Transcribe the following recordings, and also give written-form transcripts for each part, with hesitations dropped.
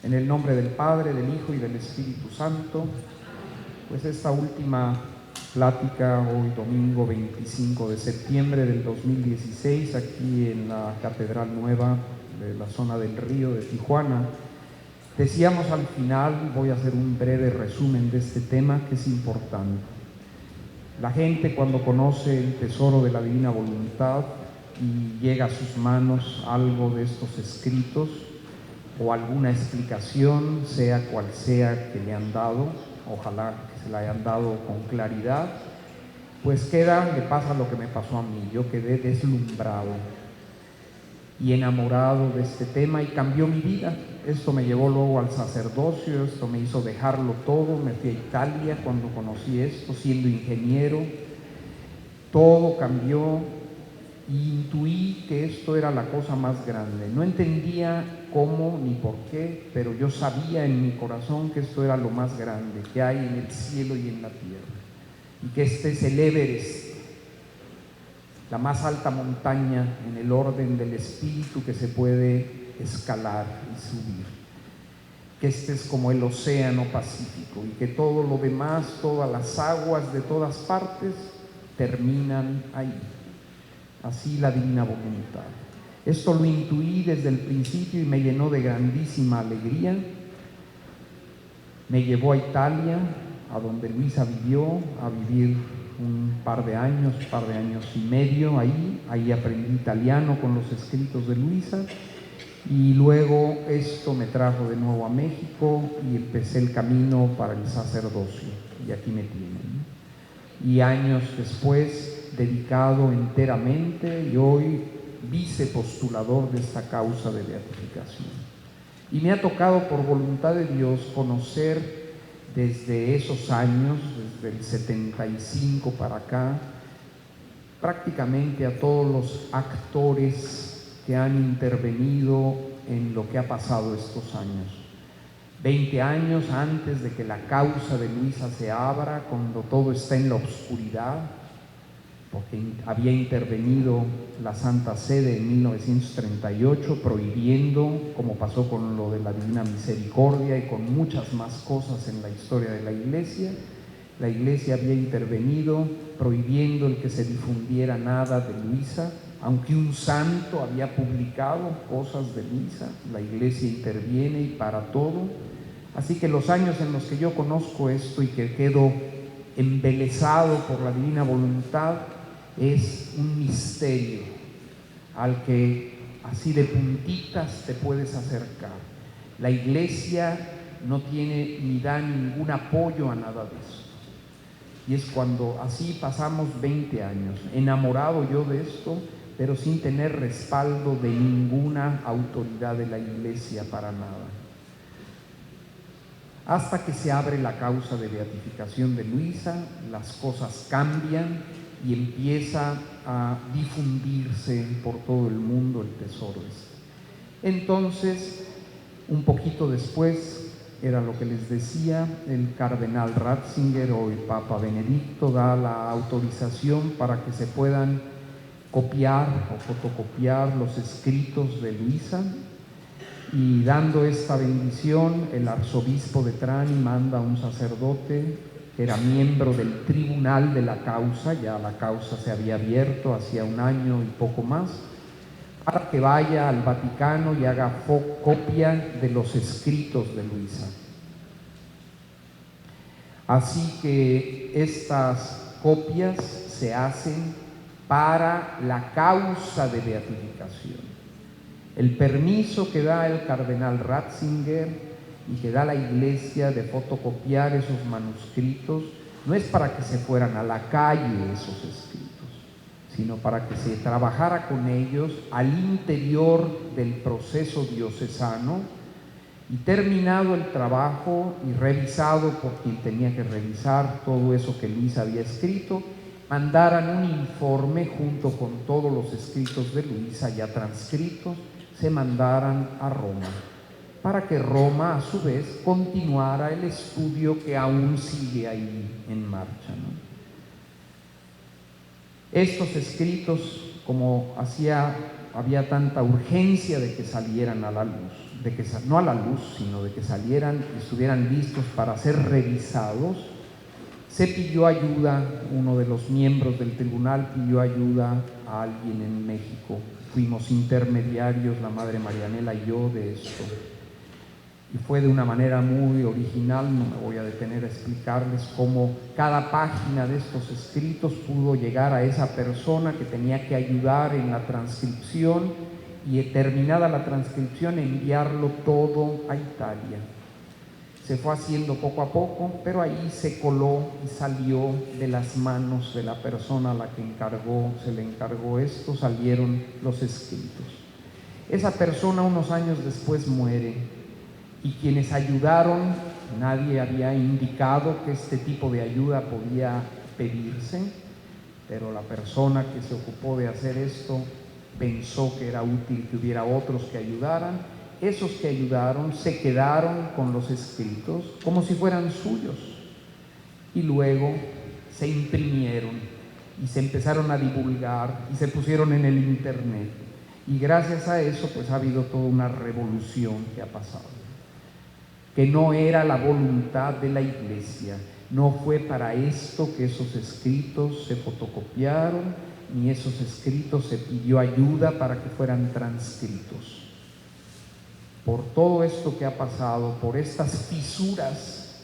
En el nombre del Padre, del Hijo y del Espíritu Santo, pues esta última plática hoy domingo 25 de septiembre del 2016 aquí en la Catedral Nueva de la zona del Río de Tijuana. Decíamos al final, voy a hacer un breve resumen de este tema que es importante. La gente cuando conoce el tesoro de la divina voluntad y llega a sus manos algo de estos escritos o alguna explicación, sea cual sea que le han dado, ojalá que se la hayan dado con claridad, pues le pasa lo que me pasó a mí. Yo quedé deslumbrado y enamorado de este tema y cambió mi vida. Esto me llevó luego al sacerdocio, esto me hizo dejarlo todo. Me fui a Italia cuando conocí esto, siendo ingeniero. Todo cambió y intuí que esto era la cosa más grande. No entendía cómo ni por qué, pero yo sabía en mi corazón que esto era lo más grande que hay en el cielo y en la tierra, y que este es el Everest, la más alta montaña en el orden del espíritu que se puede escalar y subir, que este es como el océano Pacífico y que todo lo demás, todas las aguas de todas partes terminan ahí. Así la divina voluntad. Esto lo intuí desde el principio y me llenó de grandísima alegría. Me llevó a Italia, a donde Luisa vivió, a vivir un par de años y medio ahí. Ahí aprendí italiano con los escritos de Luisa. Y luego esto me trajo de nuevo a México y empecé el camino para el sacerdocio. Y aquí me tienen. Y años después, dedicado enteramente y hoy vicepostulador de esta causa de beatificación. Y me ha tocado por voluntad de Dios conocer desde esos años, desde el 75 para acá, prácticamente a todos los actores que han intervenido en lo que ha pasado estos años. 20 años antes de que la causa de Luisa se abra, cuando todo está en la oscuridad, porque había intervenido la Santa Sede en 1938 prohibiendo, como pasó con lo de la Divina Misericordia y con muchas más cosas en la historia de la Iglesia. La Iglesia había intervenido prohibiendo el que se difundiera nada de Luisa, aunque un santo había publicado cosas de Luisa. La Iglesia interviene y para todo. Así que los años en los que yo conozco esto y que quedo embelesado por la divina voluntad, es un misterio al que así de puntitas te puedes acercar. La Iglesia no tiene ni da ningún apoyo a nada de eso. Y es cuando así pasamos 20 años, enamorado yo de esto, pero sin tener respaldo de ninguna autoridad de la Iglesia para nada. Hasta que se abre la causa de beatificación de Luisa, las cosas cambian y empieza a difundirse por todo el mundo el tesoro este. Entonces, un poquito después, era lo que les decía, el cardenal Ratzinger o el Papa Benedicto da la autorización para que se puedan copiar o fotocopiar los escritos de Luisa. Y dando esta bendición, el arzobispo de Trani manda a un sacerdote que era miembro del tribunal de la causa, ya la causa se había abierto hacía un año y poco más, para que vaya al Vaticano y haga copia de los escritos de Luisa. Así que estas copias se hacen para la causa de beatificación. El permiso que da el cardenal Ratzinger y que da la Iglesia de fotocopiar esos manuscritos no es para que se fueran a la calle esos escritos, sino para que se trabajara con ellos al interior del proceso diocesano y terminado el trabajo y revisado por quien tenía que revisar todo eso que Luisa había escrito, mandaran un informe junto con todos los escritos de Luisa ya transcritos, se mandaran a Roma, para que Roma a su vez continuara el estudio que aún sigue ahí en marcha, ¿no? Estos escritos, como había tanta urgencia de que salieran a la luz, no a la luz, sino de que salieran y estuvieran listos para ser revisados, se pidió ayuda, uno de los miembros del tribunal pidió ayuda a alguien en México. Fuimos intermediarios, la Madre Marianela y yo, de esto. Y fue de una manera muy original, no me voy a detener a explicarles cómo cada página de estos escritos pudo llegar a esa persona que tenía que ayudar en la transcripción y terminada la transcripción enviarlo todo a Italia. Se fue haciendo poco a poco, pero ahí se coló y salió de las manos de la persona a la que se le encargó esto, salieron los escritos. Esa persona unos años después muere. Y quienes ayudaron, nadie había indicado que este tipo de ayuda podía pedirse, pero la persona que se ocupó de hacer esto pensó que era útil que hubiera otros que ayudaran. Esos que ayudaron se quedaron con los escritos como si fueran suyos y luego se imprimieron y se empezaron a divulgar y se pusieron en el internet, y gracias a eso pues ha habido toda una revolución que ha pasado, que no era la voluntad de la Iglesia. No fue para esto que esos escritos se fotocopiaron, ni esos escritos se pidió ayuda para que fueran transcritos. Por todo esto que ha pasado, por estas fisuras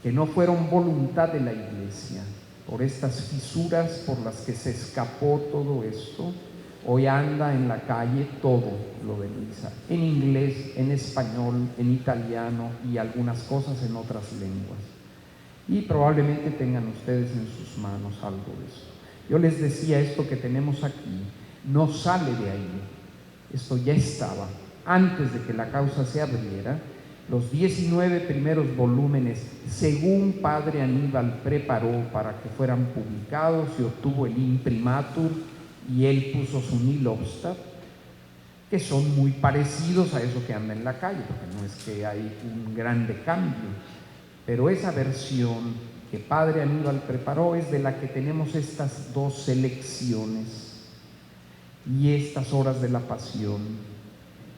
que no fueron voluntad de la Iglesia, por estas fisuras por las que se escapó todo esto, hoy anda en la calle todo lo de misa, en inglés, en español, en italiano y algunas cosas en otras lenguas. Y probablemente tengan ustedes en sus manos algo de eso. Yo les decía, esto que tenemos aquí no sale de ahí. Esto ya estaba. Antes de que la causa se abriera, los 19 primeros volúmenes, según Padre Aníbal preparó para que fueran publicados y obtuvo el imprimatur, y él puso su nil obstat, que son muy parecidos a eso que anda en la calle, porque no es que hay un grande cambio, pero esa versión que Padre Aníbal preparó es de la que tenemos estas dos selecciones y estas horas de la Pasión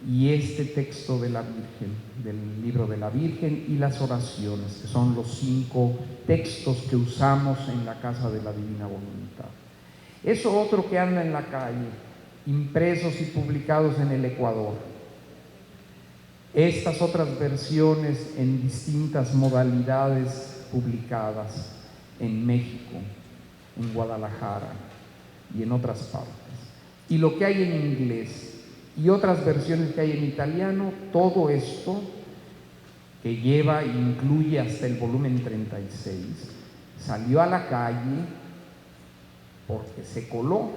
y este texto de la Virgen, del libro de la Virgen, y las oraciones, que son los 5 textos que usamos en la Casa de la Divina Voluntad. Eso otro que anda en la calle, impresos y publicados en el Ecuador. Estas otras versiones en distintas modalidades publicadas en México, en Guadalajara y en otras partes. Y lo que hay en inglés y otras versiones que hay en italiano, todo esto que lleva e incluye hasta el volumen 36, salió a la calle porque se coló,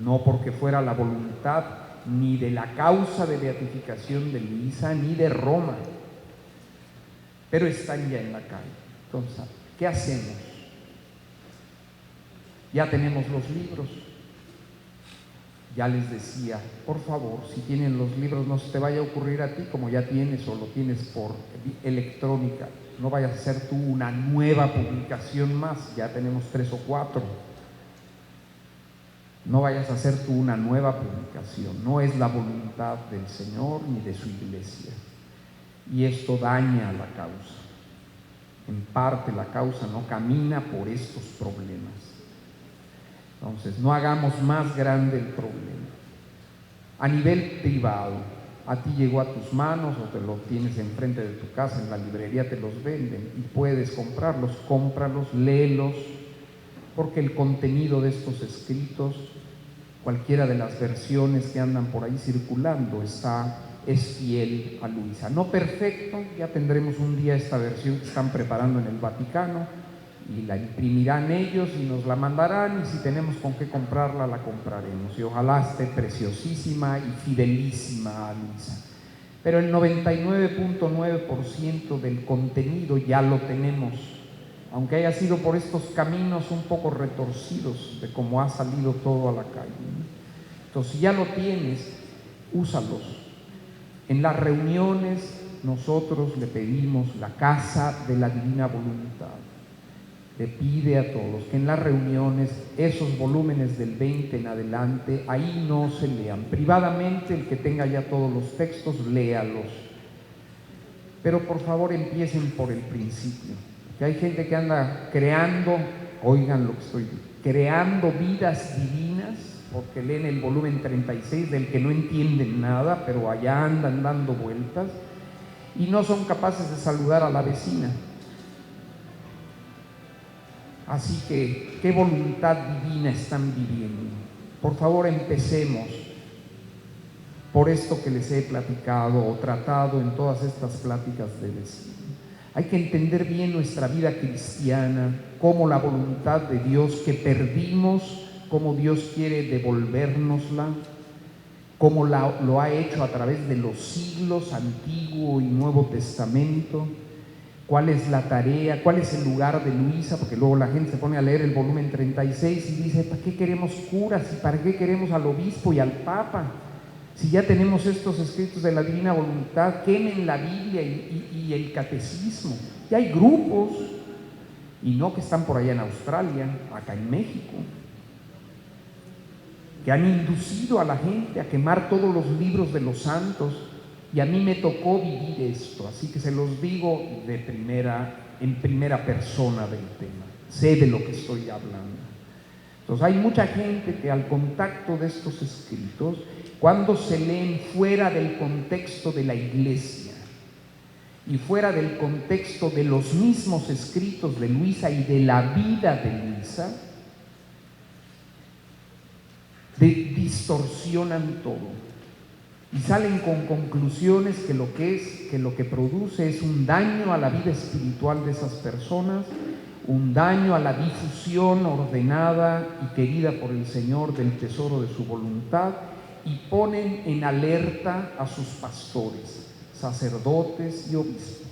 no porque fuera la voluntad ni de la causa de beatificación de Luisa ni de Roma, pero están ya en la calle. Entonces, ¿qué hacemos? Ya tenemos los libros. Ya les decía, por favor, si tienen los libros, no se te vaya a ocurrir a ti, como ya tienes o lo tienes por electrónica, no vayas a hacer tú una nueva publicación más, ya tenemos 3 o 4. No vayas a hacer tú una nueva publicación, no es la voluntad del Señor ni de su Iglesia. Y esto daña a la causa. En parte la causa no camina por estos problemas. Entonces, no hagamos más grande el problema. A nivel privado, a ti llegó a tus manos o te lo tienes enfrente de tu casa, en la librería te los venden y puedes comprarlos, cómpralos, léelos, porque el contenido de estos escritos, cualquiera de las versiones que andan por ahí circulando, es fiel a Luisa. No perfecto, ya tendremos un día esta versión que están preparando en el Vaticano y la imprimirán ellos y nos la mandarán, y si tenemos con qué comprarla, la compraremos, y ojalá esté preciosísima y fidelísima a Luisa. Pero el 99.9% del contenido ya lo tenemos, aunque haya sido por estos caminos un poco retorcidos de cómo ha salido todo a la calle. Entonces, si ya lo tienes, úsalos. En las reuniones nosotros le pedimos la Casa de la Divina Voluntad. le pide a todos que en las reuniones, esos volúmenes del 20 en adelante, ahí no se lean. Privadamente, el que tenga ya todos los textos, léalos. Pero por favor empiecen por el principio. Que hay gente que anda creando, oigan lo que estoy diciendo, creando vidas divinas, porque leen el volumen 36 del que no entienden nada, pero allá andan dando vueltas, y no son capaces de saludar a la vecina. Así que, ¿qué voluntad divina están viviendo? Por favor, empecemos por esto que les he platicado o tratado en todas estas pláticas de vecino. Hay que entender bien nuestra vida cristiana, cómo la voluntad de Dios que perdimos, cómo Dios quiere devolvérnosla, cómo lo ha hecho a través de los siglos, Antiguo y Nuevo Testamento. ¿Cuál es la tarea? ¿Cuál es el lugar de Luisa? Porque luego la gente se pone a leer el volumen 36 y dice, ¿para qué queremos curas? ¿Y para qué queremos al obispo y al papa? Si ya tenemos estos escritos de la divina voluntad, quemen la Biblia y el catecismo. Y hay grupos, y no que están por allá en Australia, acá en México, que han inducido a la gente a quemar todos los libros de los santos. Y a mí me tocó vivir esto, así que se los digo en primera persona del tema. Sé de lo que estoy hablando. Entonces hay mucha gente que al contacto de estos escritos, cuando se leen fuera del contexto de la iglesia y fuera del contexto de los mismos escritos de Luisa y de la vida de Luisa, distorsionan todo. Y salen con conclusiones que lo que produce es un daño a la vida espiritual de esas personas, un daño a la difusión ordenada y querida por el Señor del tesoro de su voluntad, y ponen en alerta a sus pastores, sacerdotes y obispos,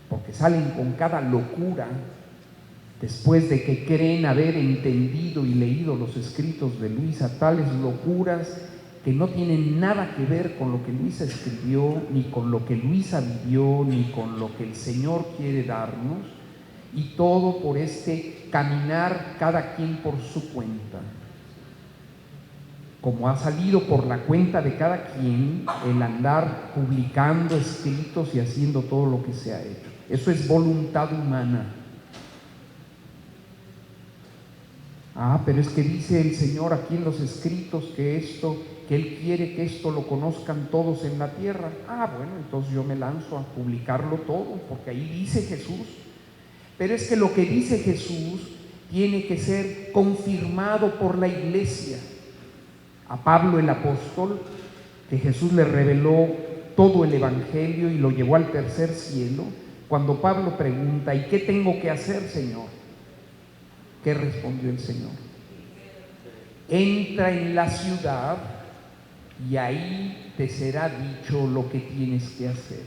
porque salen con cada locura después de que creen haber entendido y leído los escritos de Luisa, tales locuras que no tienen nada que ver con lo que Luisa escribió, ni con lo que Luisa vivió, ni con lo que el Señor quiere darnos, y todo por este caminar cada quien por su cuenta. Como ha salido por la cuenta de cada quien el andar publicando escritos y haciendo todo lo que se ha hecho. Eso es voluntad humana. Pero es que dice el Señor aquí en los escritos que Él quiere que esto lo conozcan todos en la tierra. Bueno, entonces yo me lanzo a publicarlo todo, porque ahí dice Jesús. Pero es que lo que dice Jesús tiene que ser confirmado por la iglesia. A Pablo el apóstol, que Jesús le reveló todo el evangelio y lo llevó al tercer cielo, cuando Pablo pregunta, ¿y qué tengo que hacer, Señor? ¿Qué respondió el Señor? Entra en la ciudad y ahí te será dicho lo que tienes que hacer.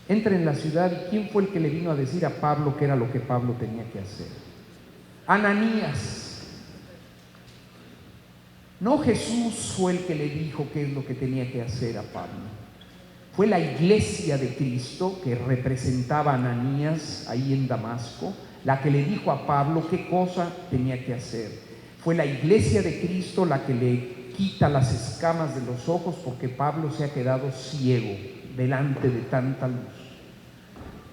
Entra en la ciudad, ¿y quién fue el que le vino a decir a Pablo qué era lo que Pablo tenía que hacer? Ananías. No Jesús fue el que le dijo qué es lo que tenía que hacer a Pablo. Fue la iglesia de Cristo, que representaba a Ananías ahí en Damasco, la que le dijo a Pablo qué cosa tenía que hacer. Fue la iglesia de Cristo la que le quita las escamas de los ojos, porque Pablo se ha quedado ciego delante de tanta luz.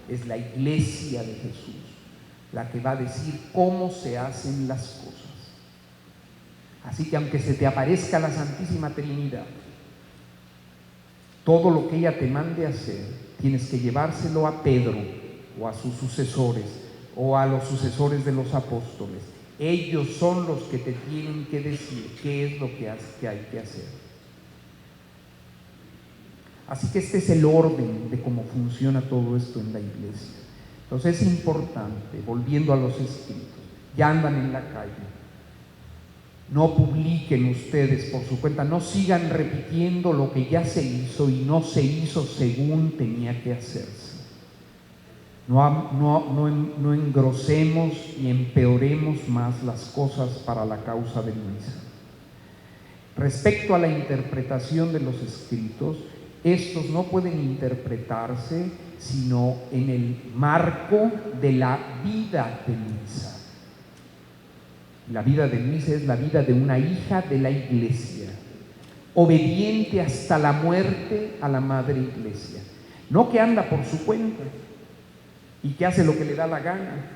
Es la iglesia de Jesús la que va a decir cómo se hacen las cosas. Así que aunque se te aparezca la Santísima Trinidad, todo lo que ella te mande hacer, tienes que llevárselo a Pedro o a sus sucesores o a los sucesores de los apóstoles. Ellos son los que te tienen que decir qué es lo que hay que hacer. Así que este es el orden de cómo funciona todo esto en la iglesia. Entonces es importante, volviendo a los escritos, ya andan en la calle, no publiquen ustedes por su cuenta, no sigan repitiendo lo que ya se hizo y no se hizo según tenía que hacerse. No engrosemos y empeoremos más las cosas para la causa de Luisa. Respecto a la interpretación de los escritos, estos no pueden interpretarse sino en el marco de la vida de Luisa. La vida de Luisa es la vida de una hija de la Iglesia, obediente hasta la muerte a la Madre Iglesia. No que anda por su cuenta y que hace lo que le da la gana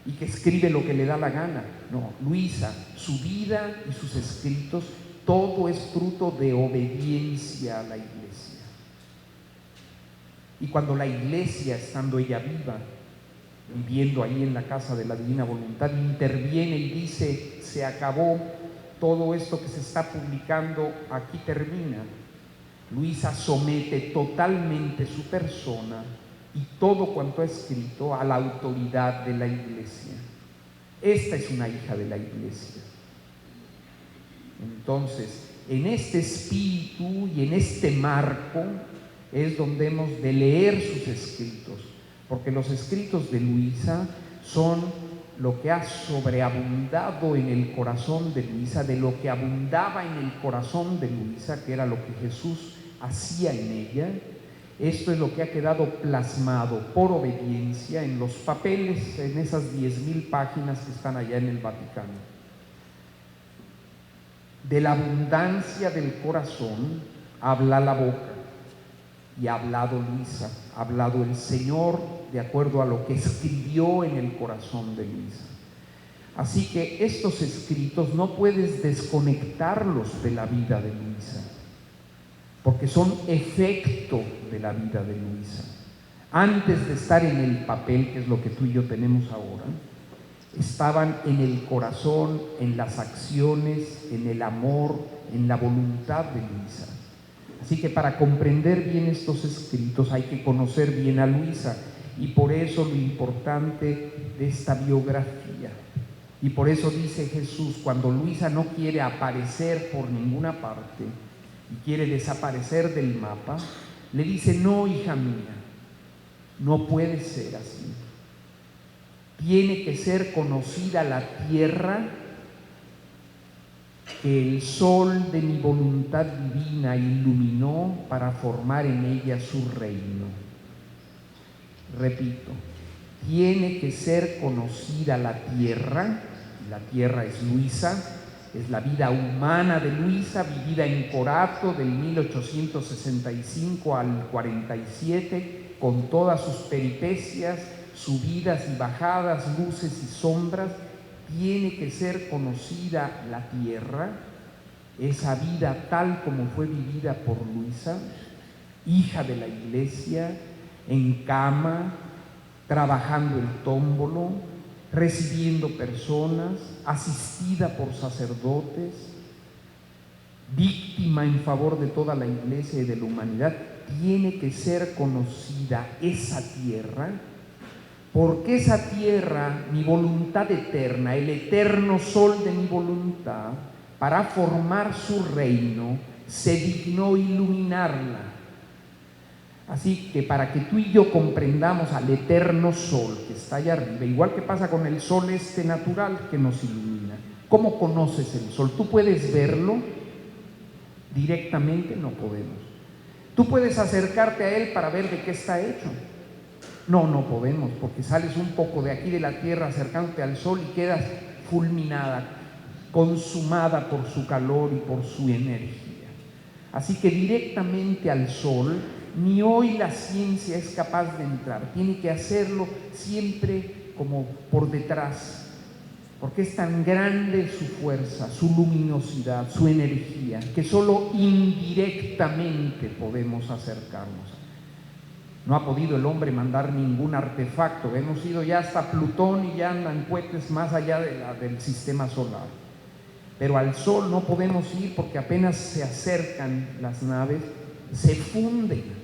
y que escribe lo que le da la gana. No, Luisa, su vida y sus escritos, todo es fruto de obediencia a la Iglesia. Y cuando la Iglesia, estando ella viva, viviendo ahí en la casa de la Divina Voluntad, interviene y dice: se acabó, todo esto que se está publicando aquí termina, Luisa somete totalmente su persona y todo cuanto ha escrito a la autoridad de la Iglesia. Esta es una hija de la Iglesia. Entonces, en este espíritu y en este marco es donde hemos de leer sus escritos, porque los escritos de Luisa son lo que ha sobreabundado en el corazón de Luisa, de lo que abundaba en el corazón de Luisa, que era lo que Jesús hacía en ella. Esto es lo que ha quedado plasmado por obediencia en los papeles, en esas 10,000 páginas que están allá en el Vaticano. De la abundancia del corazón habla la boca, y ha hablado Luisa, ha hablado el Señor de acuerdo a lo que escribió en el corazón de Luisa. Así que estos escritos no puedes desconectarlos de la vida de Luisa, porque son efecto de la vida de Luisa. Antes de estar en el papel, que es lo que tú y yo tenemos ahora, estaban en el corazón, en las acciones, en el amor, en la voluntad de Luisa. Así que para comprender bien estos escritos hay que conocer bien a Luisa, y por eso lo importante de esta biografía. Y por eso dice Jesús, cuando Luisa no quiere aparecer por ninguna parte y quiere desaparecer del mapa, le dice: no, hija mía, no puede ser así. Tiene que ser conocida la tierra que el sol de mi voluntad divina iluminó para formar en ella su reino. Repito, tiene que ser conocida la tierra es Luisa, es la vida humana de Luisa, vivida en Corato del 1865 al 47, con todas sus peripecias, subidas y bajadas, luces y sombras. Tiene que ser conocida la tierra, esa vida tal como fue vivida por Luisa, hija de la Iglesia, en cama, trabajando el tómbolo, recibiendo personas, asistida por sacerdotes, víctima en favor de toda la Iglesia y de la humanidad. Tiene que ser conocida esa tierra, porque esa tierra, mi voluntad eterna, el eterno sol de mi voluntad, para formar su reino, se dignó iluminarla. Así que para que tú y yo comprendamos al eterno sol que está allá arriba, igual que pasa con el sol este natural que nos ilumina. ¿Cómo conoces el sol? ¿Tú puedes verlo directamente? No podemos. ¿Tú puedes acercarte a él para ver de qué está hecho? No, no podemos, porque sales un poco de aquí de la tierra acercándote al sol y quedas fulminada, consumada por su calor y por su energía. Así que directamente al sol ni hoy la ciencia es capaz de entrar, tiene que hacerlo siempre como por detrás, porque es tan grande su fuerza, su luminosidad, su energía, que solo indirectamente podemos acercarnos. No ha podido el hombre mandar ningún artefacto, hemos ido ya hasta Plutón y ya andan cohetes más allá del sistema solar. Pero al sol no podemos ir porque apenas se acercan las naves, se funden.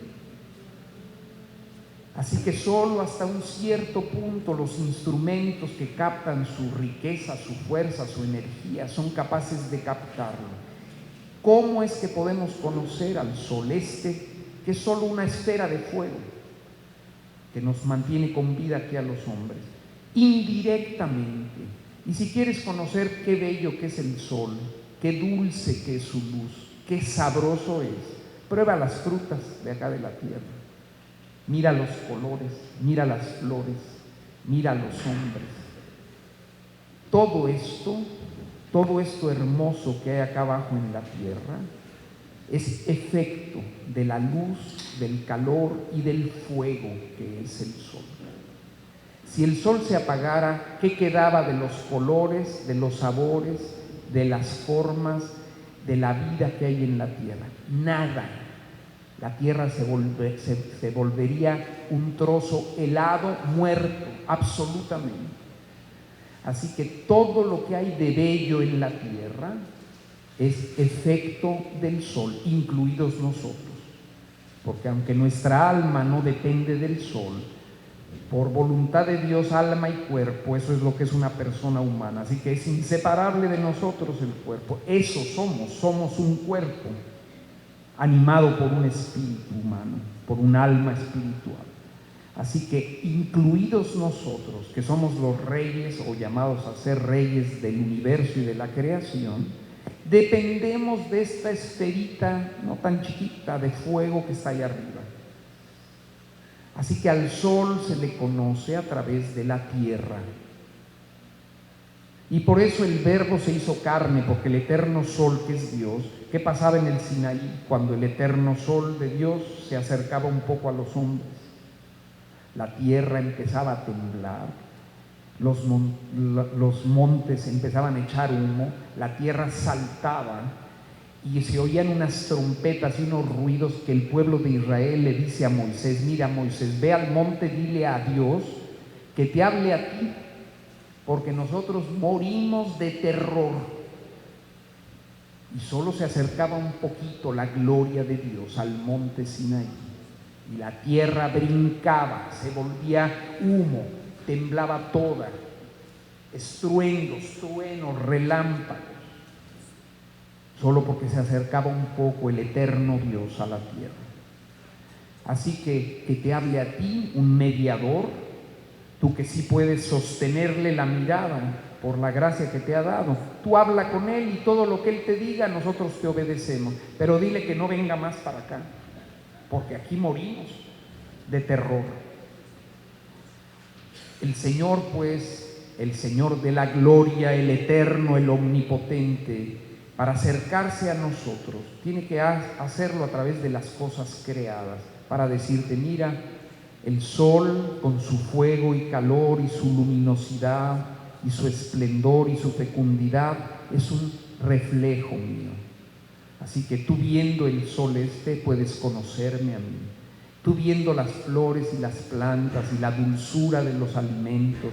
Así que solo hasta un cierto punto los instrumentos que captan su riqueza, su fuerza, su energía, son capaces de captarlo. ¿Cómo es que podemos conocer al sol este, que es solo una esfera de fuego que nos mantiene con vida aquí a los hombres? Indirectamente. Y si quieres conocer qué bello que es el sol, qué dulce que es su luz, qué sabroso es, Prueba las frutas de acá de la tierra. Mira los colores, mira las flores, mira los hombres. Todo esto hermoso que hay acá abajo en la tierra es efecto de la luz, del calor y del fuego que es el sol. Si el sol se apagara, ¿qué quedaba de los colores, de los sabores, de las formas, de la vida que hay en la tierra? Nada. La tierra se volvería un trozo helado, muerto, absolutamente. Así que todo lo que hay de bello en la tierra es efecto del sol, incluidos nosotros. Porque aunque nuestra alma no depende del sol, por voluntad de Dios, alma y cuerpo, eso es lo que es una persona humana. Así que es inseparable de nosotros el cuerpo. Eso somos un cuerpo animado por un espíritu humano, por un alma espiritual. Así que incluidos nosotros, que somos los reyes o llamados a ser reyes del universo y de la creación, dependemos de esta esferita no tan chiquita de fuego que está ahí arriba. Así que al sol se le conoce a través de la tierra. Y por eso el Verbo se hizo carne, porque el eterno sol que es Dios, ¿qué pasaba en el Sinaí cuando el eterno sol de Dios se acercaba un poco a los hombres? La tierra empezaba a temblar, los montes empezaban a echar humo, la tierra saltaba y se oían unas trompetas y unos ruidos que el pueblo de Israel le dice a Moisés: mira, Moisés, ve al monte, dile a Dios que te hable a ti, porque nosotros morimos de terror. Y solo se acercaba un poquito la gloria de Dios al monte Sinaí, y la tierra brincaba, se volvía humo, temblaba toda, estruendos, truenos, relámpagos, solo porque se acercaba un poco el eterno Dios a la tierra. Así que te hable a ti un mediador, tú que sí puedes sostenerle la mirada por la gracia que te ha dado. Tú habla con él y todo lo que él te diga nosotros te obedecemos, pero dile que no venga más para acá, porque aquí morimos de terror. El Señor, pues, el Señor de la gloria, el eterno, el omnipotente, para acercarse a nosotros, tiene que hacerlo a través de las cosas creadas, para decirte: mira, el sol con su fuego y calor y su luminosidad y su esplendor y su fecundidad es un reflejo mío. Así que tú, viendo el sol puedes conocerme a mí. Tú, viendo las flores y las plantas y la dulzura de los alimentos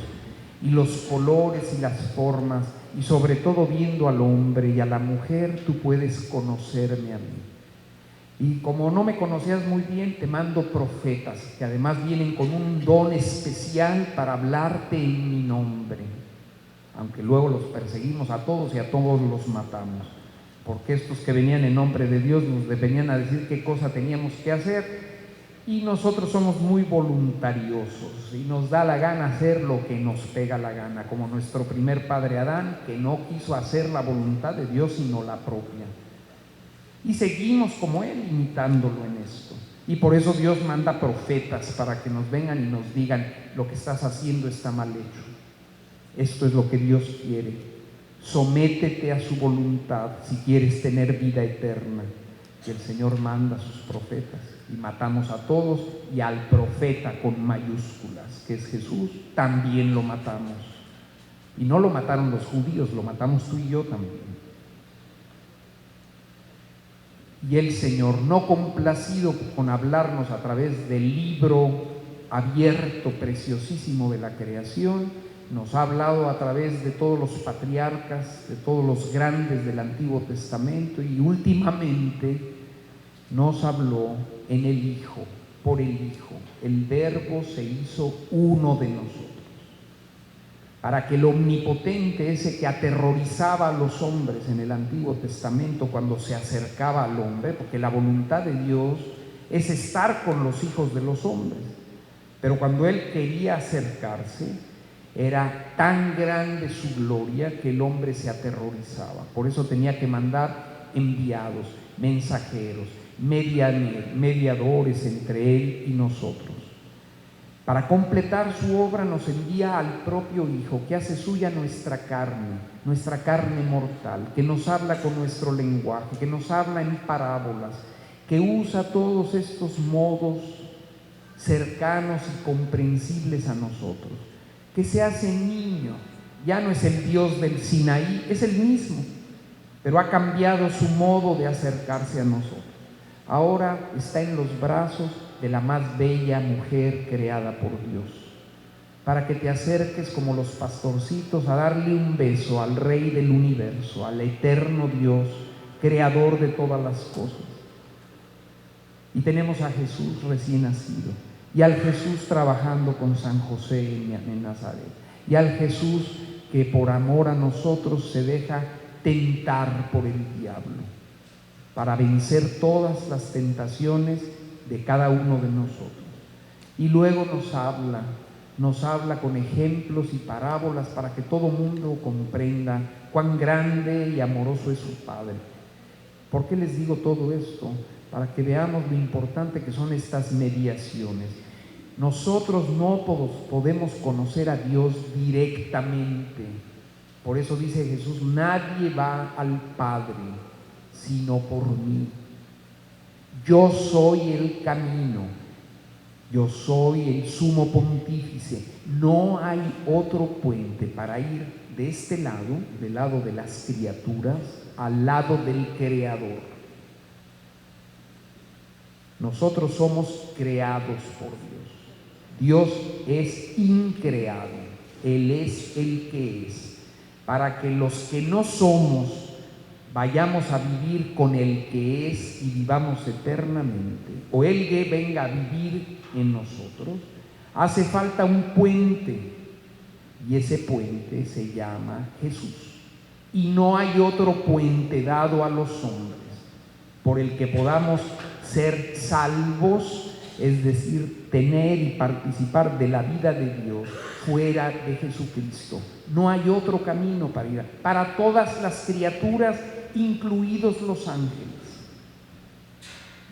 y los colores y las formas, y sobre todo viendo al hombre y a la mujer, tú puedes conocerme a mí. Y como no me conocías muy bien, te mando profetas, que además vienen con un don especial para hablarte en mi nombre. Aunque luego los perseguimos a todos y a todos los matamos, porque estos que venían en nombre de Dios nos venían a decir qué cosa teníamos que hacer, y nosotros somos muy voluntariosos y nos da la gana hacer lo que nos pega la gana, como nuestro primer padre Adán, que no quiso hacer la voluntad de Dios sino la propia. Y seguimos como él, imitándolo en esto. Y por eso Dios manda profetas para que nos vengan y nos digan: lo que estás haciendo está mal hecho. Esto es lo que Dios quiere. Sométete a su voluntad si quieres tener vida eterna. Y el Señor manda a sus profetas y matamos a todos, y al profeta con mayúsculas, que es Jesús, también lo matamos. Y no lo mataron los judíos, lo matamos tú y yo también. Y el Señor, no complacido con hablarnos a través del libro abierto, preciosísimo de la creación, nos ha hablado a través de todos los patriarcas, de todos los grandes del Antiguo Testamento, y últimamente nos habló en el Hijo, por el Hijo. El Verbo se hizo uno de nosotros, para que el omnipotente, ese que aterrorizaba a los hombres en el Antiguo Testamento cuando se acercaba al hombre, porque la voluntad de Dios es estar con los hijos de los hombres, pero cuando Él quería acercarse, era tan grande su gloria que el hombre se aterrorizaba. Por eso tenía que mandar enviados, mensajeros, mediadores entre Él y nosotros. Para completar su obra nos envía al propio Hijo, que hace suya nuestra carne mortal, que nos habla con nuestro lenguaje, que nos habla en parábolas, que usa todos estos modos cercanos y comprensibles a nosotros, que se hace niño. Ya no es el Dios del Sinaí, es el mismo, pero ha cambiado su modo de acercarse a nosotros. Ahora está en los brazos de la más bella mujer creada por Dios, para que te acerques como los pastorcitos a darle un beso al Rey del universo, al eterno Dios, creador de todas las cosas. Y tenemos a Jesús recién nacido, y al Jesús trabajando con San José en Nazaret, y al Jesús que por amor a nosotros se deja tentar por el diablo, para vencer todas las tentaciones de cada uno de nosotros. Y luego nos habla con ejemplos y parábolas para que todo mundo comprenda cuán grande y amoroso es su Padre. ¿Por qué les digo todo esto? Para que veamos lo importante que son estas mediaciones. Nosotros no podemos conocer a Dios directamente. Por eso dice Jesús, nadie va al Padre sino por mí. Yo soy el camino, yo soy el sumo pontífice. No hay otro puente para ir de este lado, del lado de las criaturas, al lado del Creador. Nosotros somos creados por Dios. Dios es increado, Él es el que es, para que los que no somos vayamos a vivir con el que es y vivamos eternamente, o Él que venga a vivir en nosotros. Hace falta un puente, y ese puente se llama Jesús. Y no hay otro puente dado a los hombres por el que podamos ser salvos, es decir, tener y participar de la vida de Dios fuera de Jesucristo. No hay otro camino para ir. Para todas las criaturas, incluidos los ángeles,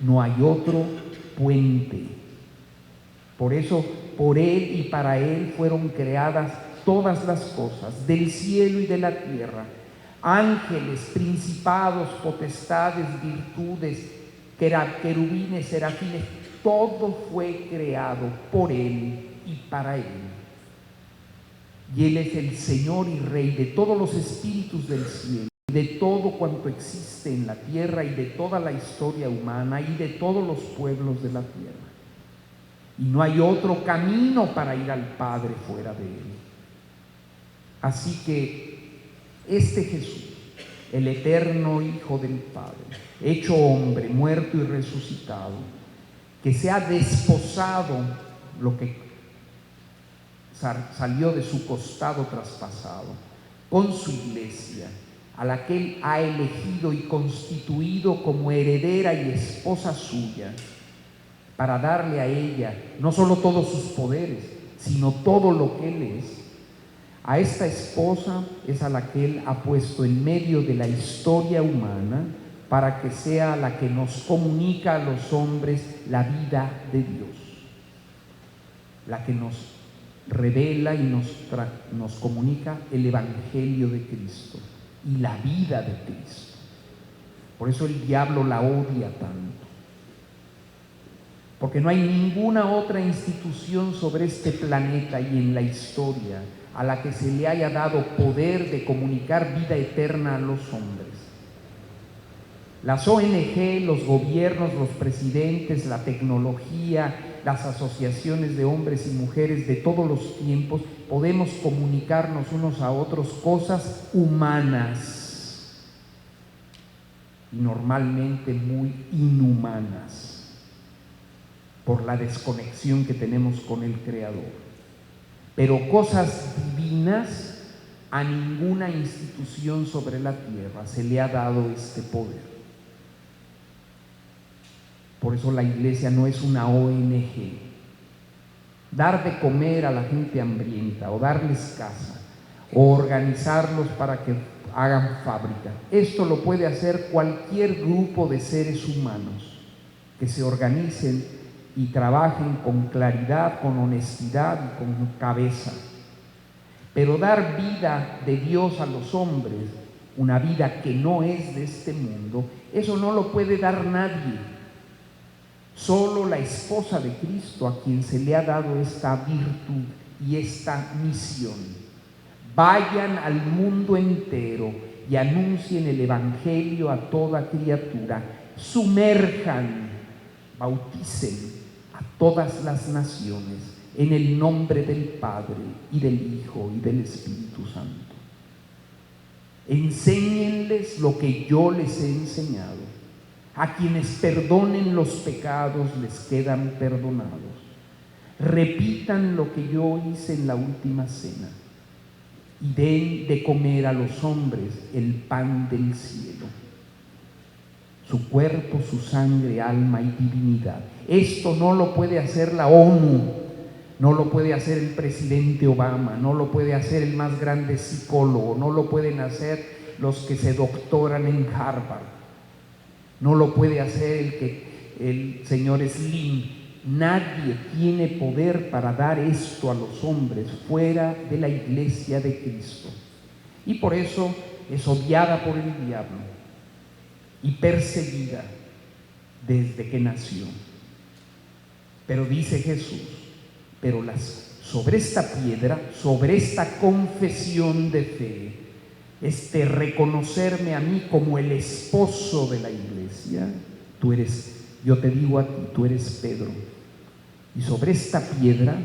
no hay otro puente. Por eso, por Él y para Él fueron creadas todas las cosas, del cielo y de la tierra, ángeles, principados, potestades, virtudes, querubines, serafines, todo fue creado por Él y para Él. Y Él es el Señor y Rey de todos los espíritus del cielo, de todo cuanto existe en la tierra y de toda la historia humana y de todos los pueblos de la tierra. Y no hay otro camino para ir al Padre fuera de Él. Así que este Jesús, el eterno Hijo del Padre, hecho hombre, muerto y resucitado, que se ha desposado lo que salió de su costado traspasado, con su iglesia, a la que Él ha elegido y constituido como heredera y esposa suya, para darle a ella no solo todos sus poderes, sino todo lo que Él es. A esta esposa es a la que Él ha puesto en medio de la historia humana para que sea la que nos comunica a los hombres la vida de Dios, la que nos revela y nos comunica el Evangelio de Cristo y la vida de Cristo. Por eso el diablo la odia tanto, porque no hay ninguna otra institución sobre este planeta y en la historia a la que se le haya dado poder de comunicar vida eterna a los hombres. Las ONG, los gobiernos, los presidentes, la tecnología, las asociaciones de hombres y mujeres de todos los tiempos, podemos comunicarnos unos a otros cosas humanas y normalmente muy inhumanas por la desconexión que tenemos con el Creador. Pero cosas divinas, a ninguna institución sobre la tierra se le ha dado este poder. Por eso la iglesia no es una ONG. Dar de comer a la gente hambrienta, o darles casa, o organizarlos para que hagan fábrica, esto lo puede hacer cualquier grupo de seres humanos. que se organicen y trabajen con claridad, con honestidad y con cabeza. Pero dar vida de Dios a los hombres, una vida que no es de este mundo, eso no lo puede dar nadie. Solo la esposa de Cristo, a quien se le ha dado esta virtud y esta misión. Vayan al mundo entero y anuncien el Evangelio a toda criatura. Sumerjan, bauticen a todas las naciones en el nombre del Padre y del Hijo y del Espíritu Santo. Enséñenles lo que yo les he enseñado. A quienes perdonen los pecados les quedan perdonados. Repitan lo que yo hice en la última cena y den de comer a los hombres el pan del cielo, su cuerpo, su sangre, alma y divinidad. Esto no lo puede hacer la ONU, no lo puede hacer el presidente Obama, no lo puede hacer el más grande psicólogo, no lo pueden hacer los que se doctoran en Harvard, no lo puede hacer el señor Slim. Nadie tiene poder para dar esto a los hombres fuera de la iglesia de Cristo. Y por eso es odiada por el diablo y perseguida desde que nació. Pero dice Jesús, pero sobre esta piedra, sobre esta confesión de fe, reconocerme a mí como el esposo de la iglesia, yo te digo a ti, tú eres Pedro, y sobre esta piedra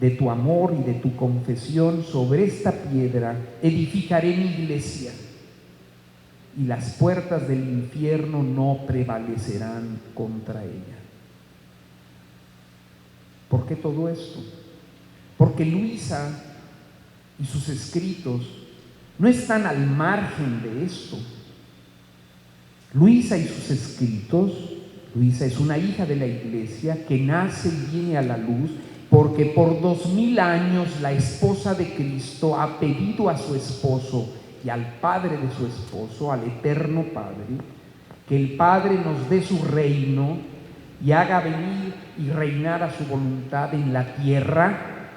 de tu amor y de tu confesión, sobre esta piedra edificaré mi iglesia, y las puertas del infierno no prevalecerán contra ella. ¿Por qué todo esto? Porque Luisa y sus escritos no están al margen de esto. Luisa y sus escritos, Luisa es una hija de la iglesia que nace y viene a la luz porque por 2000 años la esposa de Cristo ha pedido a su esposo y al padre de su esposo, al eterno Padre, que el Padre nos dé su reino y haga venir y reinar a su voluntad en la tierra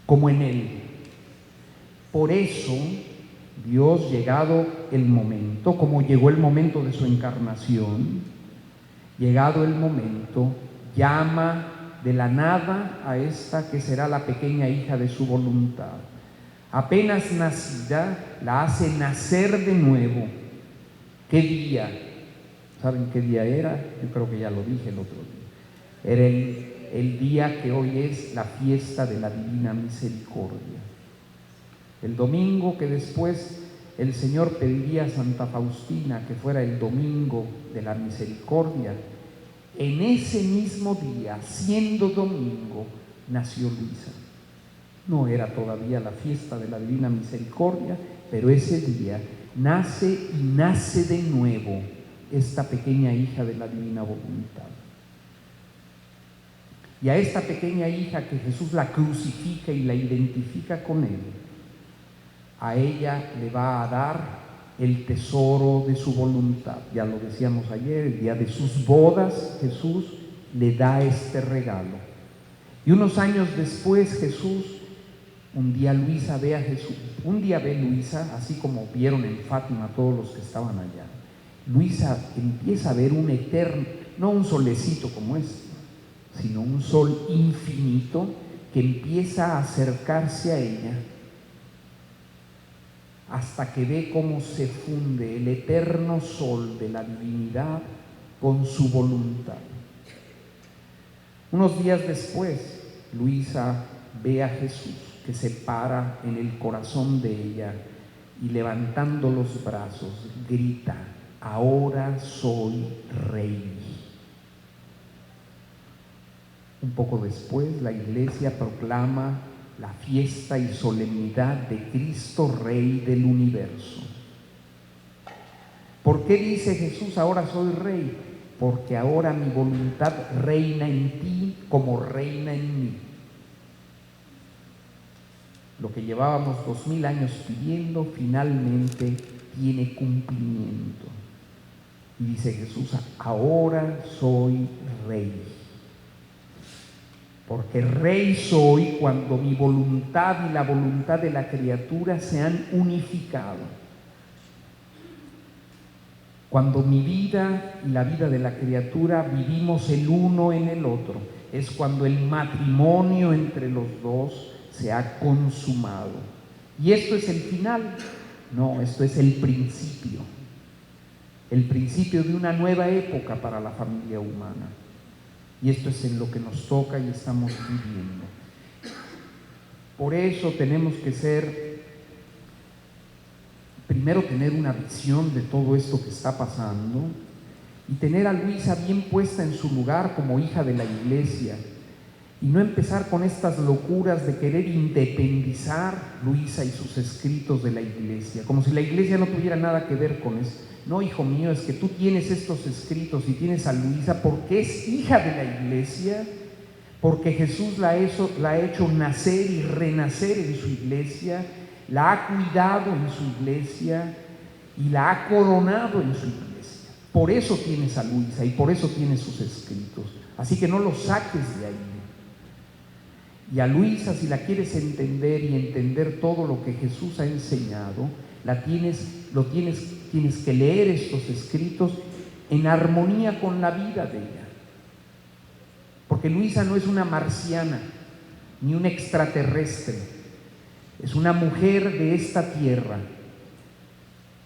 como en él. Por eso, Dios, llegado el momento, como llegó el momento de su encarnación, llegado el momento, llama de la nada a esta que será la pequeña hija de su voluntad. Apenas nacida, la hace nacer de nuevo. ¿Qué día? ¿Saben qué día era? Yo creo que ya lo dije el otro día. Era el día que hoy es la fiesta de la Divina Misericordia. El domingo que después el Señor pediría a Santa Faustina que fuera el domingo de la misericordia, en ese mismo día, siendo domingo, nació Luisa. No era todavía la fiesta de la Divina Misericordia, pero ese día nace y nace de nuevo esta pequeña hija de la Divina Voluntad. Y a esta pequeña hija que Jesús la crucifica y la identifica con él, a ella le va a dar el tesoro de su voluntad. Ya lo decíamos ayer, el día de sus bodas, Jesús le da este regalo. Y unos años después un día ve Luisa, así como vieron en Fátima todos los que estaban allá. Luisa empieza a ver un eterno, no un solecito como este, sino un sol infinito que empieza a acercarse a ella, hasta que ve cómo se funde el eterno sol de la divinidad con su voluntad. Unos días después, Luisa ve a Jesús que se para en el corazón de ella y levantando los brazos grita: ahora soy rey. Un poco después, la Iglesia proclama la fiesta y solemnidad de Cristo Rey del universo. ¿Por qué dice Jesús ahora soy rey? Porque ahora mi voluntad reina en ti como reina en mí. Lo que llevábamos 2000 años pidiendo finalmente tiene cumplimiento. Y dice Jesús: ahora soy rey. Porque rey soy cuando mi voluntad y la voluntad de la criatura se han unificado. Cuando mi vida y la vida de la criatura vivimos el uno en el otro, es cuando el matrimonio entre los dos se ha consumado. ¿Y esto es el final? No, esto es el principio de una nueva época para la familia humana. Y esto es en lo que nos toca y estamos viviendo. Por eso tenemos que primero tener una visión de todo esto que está pasando y tener a Luisa bien puesta en su lugar como hija de la iglesia, y no empezar con estas locuras de querer independizar Luisa y sus escritos de la iglesia, como si la iglesia no tuviera nada que ver con eso. No, hijo mío, es que tú tienes estos escritos y tienes a Luisa porque es hija de la iglesia, porque Jesús la ha hecho nacer y renacer en su iglesia, la ha cuidado en su iglesia y la ha coronado en su iglesia. Por eso tienes a Luisa y por eso tienes sus escritos. Así que no los saques de ahí. Y a Luisa, si la quieres entender y entender todo lo que Jesús ha enseñado, tienes que leer estos escritos en armonía con la vida de ella. Porque Luisa no es una marciana ni un extraterrestre, es una mujer de esta tierra,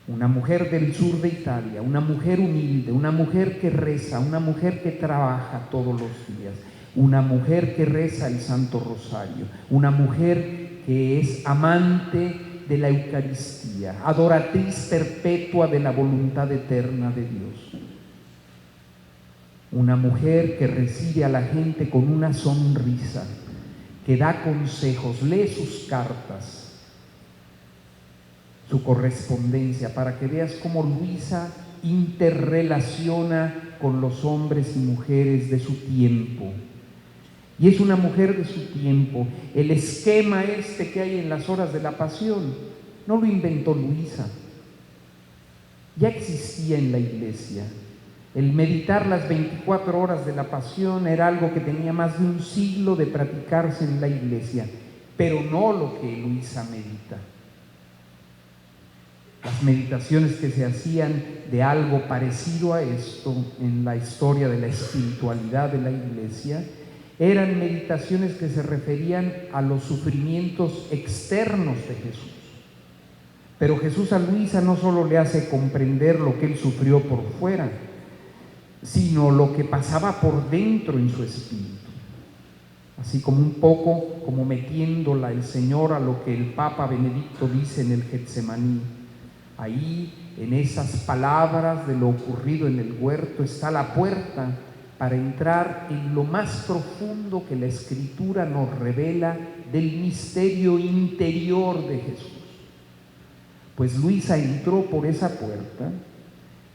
una mujer del sur de Italia, una mujer humilde, una mujer que reza, una mujer que trabaja todos los días, una mujer que reza el Santo Rosario, una mujer que es amante de la Eucaristía, adoratriz perpetua de la voluntad eterna de Dios. Una mujer que recibe a la gente con una sonrisa, que da consejos, lee sus cartas, su correspondencia, para que veas cómo Luisa interrelaciona con los hombres y mujeres de su tiempo. Y es una mujer de su tiempo. El esquema que hay en las horas de la pasión no lo inventó Luisa, ya existía en la iglesia. El meditar las 24 horas de la pasión era algo que tenía más de un siglo de practicarse en la iglesia, pero no lo que Luisa medita. Las meditaciones que se hacían de algo parecido a esto en la historia de la espiritualidad de la iglesia eran meditaciones que se referían a los sufrimientos externos de Jesús. Pero Jesús a Luisa no solo le hace comprender lo que él sufrió por fuera, sino lo que pasaba por dentro en su espíritu. Así como un poco como metiéndola el Señor a lo que el Papa Benedicto dice en el Getsemaní. Ahí, en esas palabras de lo ocurrido en el huerto, está la puerta para entrar en lo más profundo que la Escritura nos revela del misterio interior de Jesús. Pues Luisa entró por esa puerta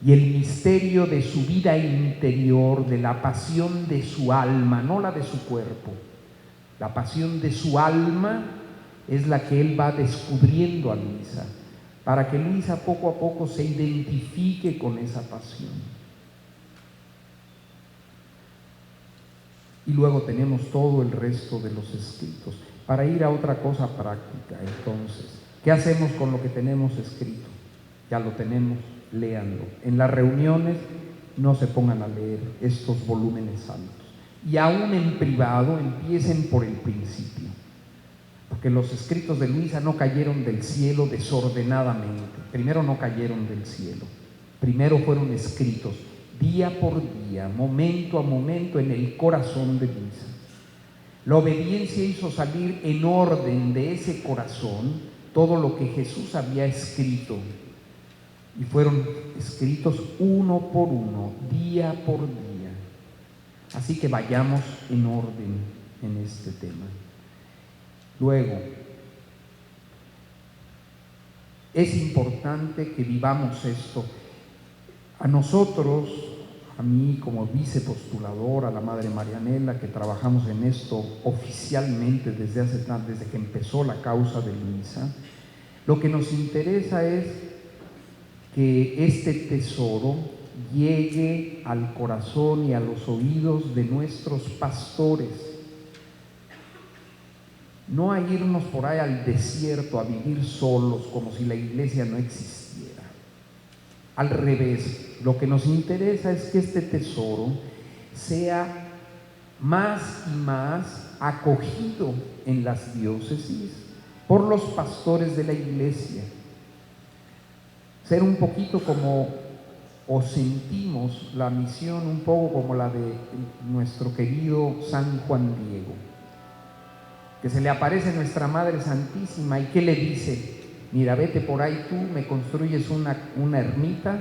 y el misterio de su vida interior, de la pasión de su alma, no la de su cuerpo, la pasión de su alma es la que él va descubriendo a Luisa, para que Luisa poco a poco se identifique con esa pasión. Y luego tenemos todo el resto de los escritos. Para ir a otra cosa práctica, entonces, ¿qué hacemos con lo que tenemos escrito? Ya lo tenemos, léanlo. En las reuniones no se pongan a leer estos volúmenes santos. Y aún en privado empiecen por el principio. Porque los escritos de Luisa no cayeron del cielo desordenadamente. Primero no cayeron del cielo. Primero fueron escritos día por día, momento a momento, en el corazón de Luisa. La obediencia hizo salir en orden de ese corazón todo lo que Jesús había escrito. Y fueron escritos uno por uno, día por día. Así que vayamos en orden en este tema. Luego, es importante que vivamos esto. A nosotros, a mí como vicepostulador, a la Madre Marianela, que trabajamos en esto oficialmente desde que empezó la causa de Luisa, lo que nos interesa es que este tesoro llegue al corazón y a los oídos de nuestros pastores. No a irnos por ahí al desierto a vivir solos como si la iglesia no existiera. Al revés, lo que nos interesa es que este tesoro sea más y más acogido en las diócesis por los pastores de la iglesia. Ser un poquito como, o sentimos la misión un poco como la de nuestro querido San Juan Diego, que se le aparece nuestra Madre Santísima y que le dice: mira, vete por ahí tú, me construyes una ermita,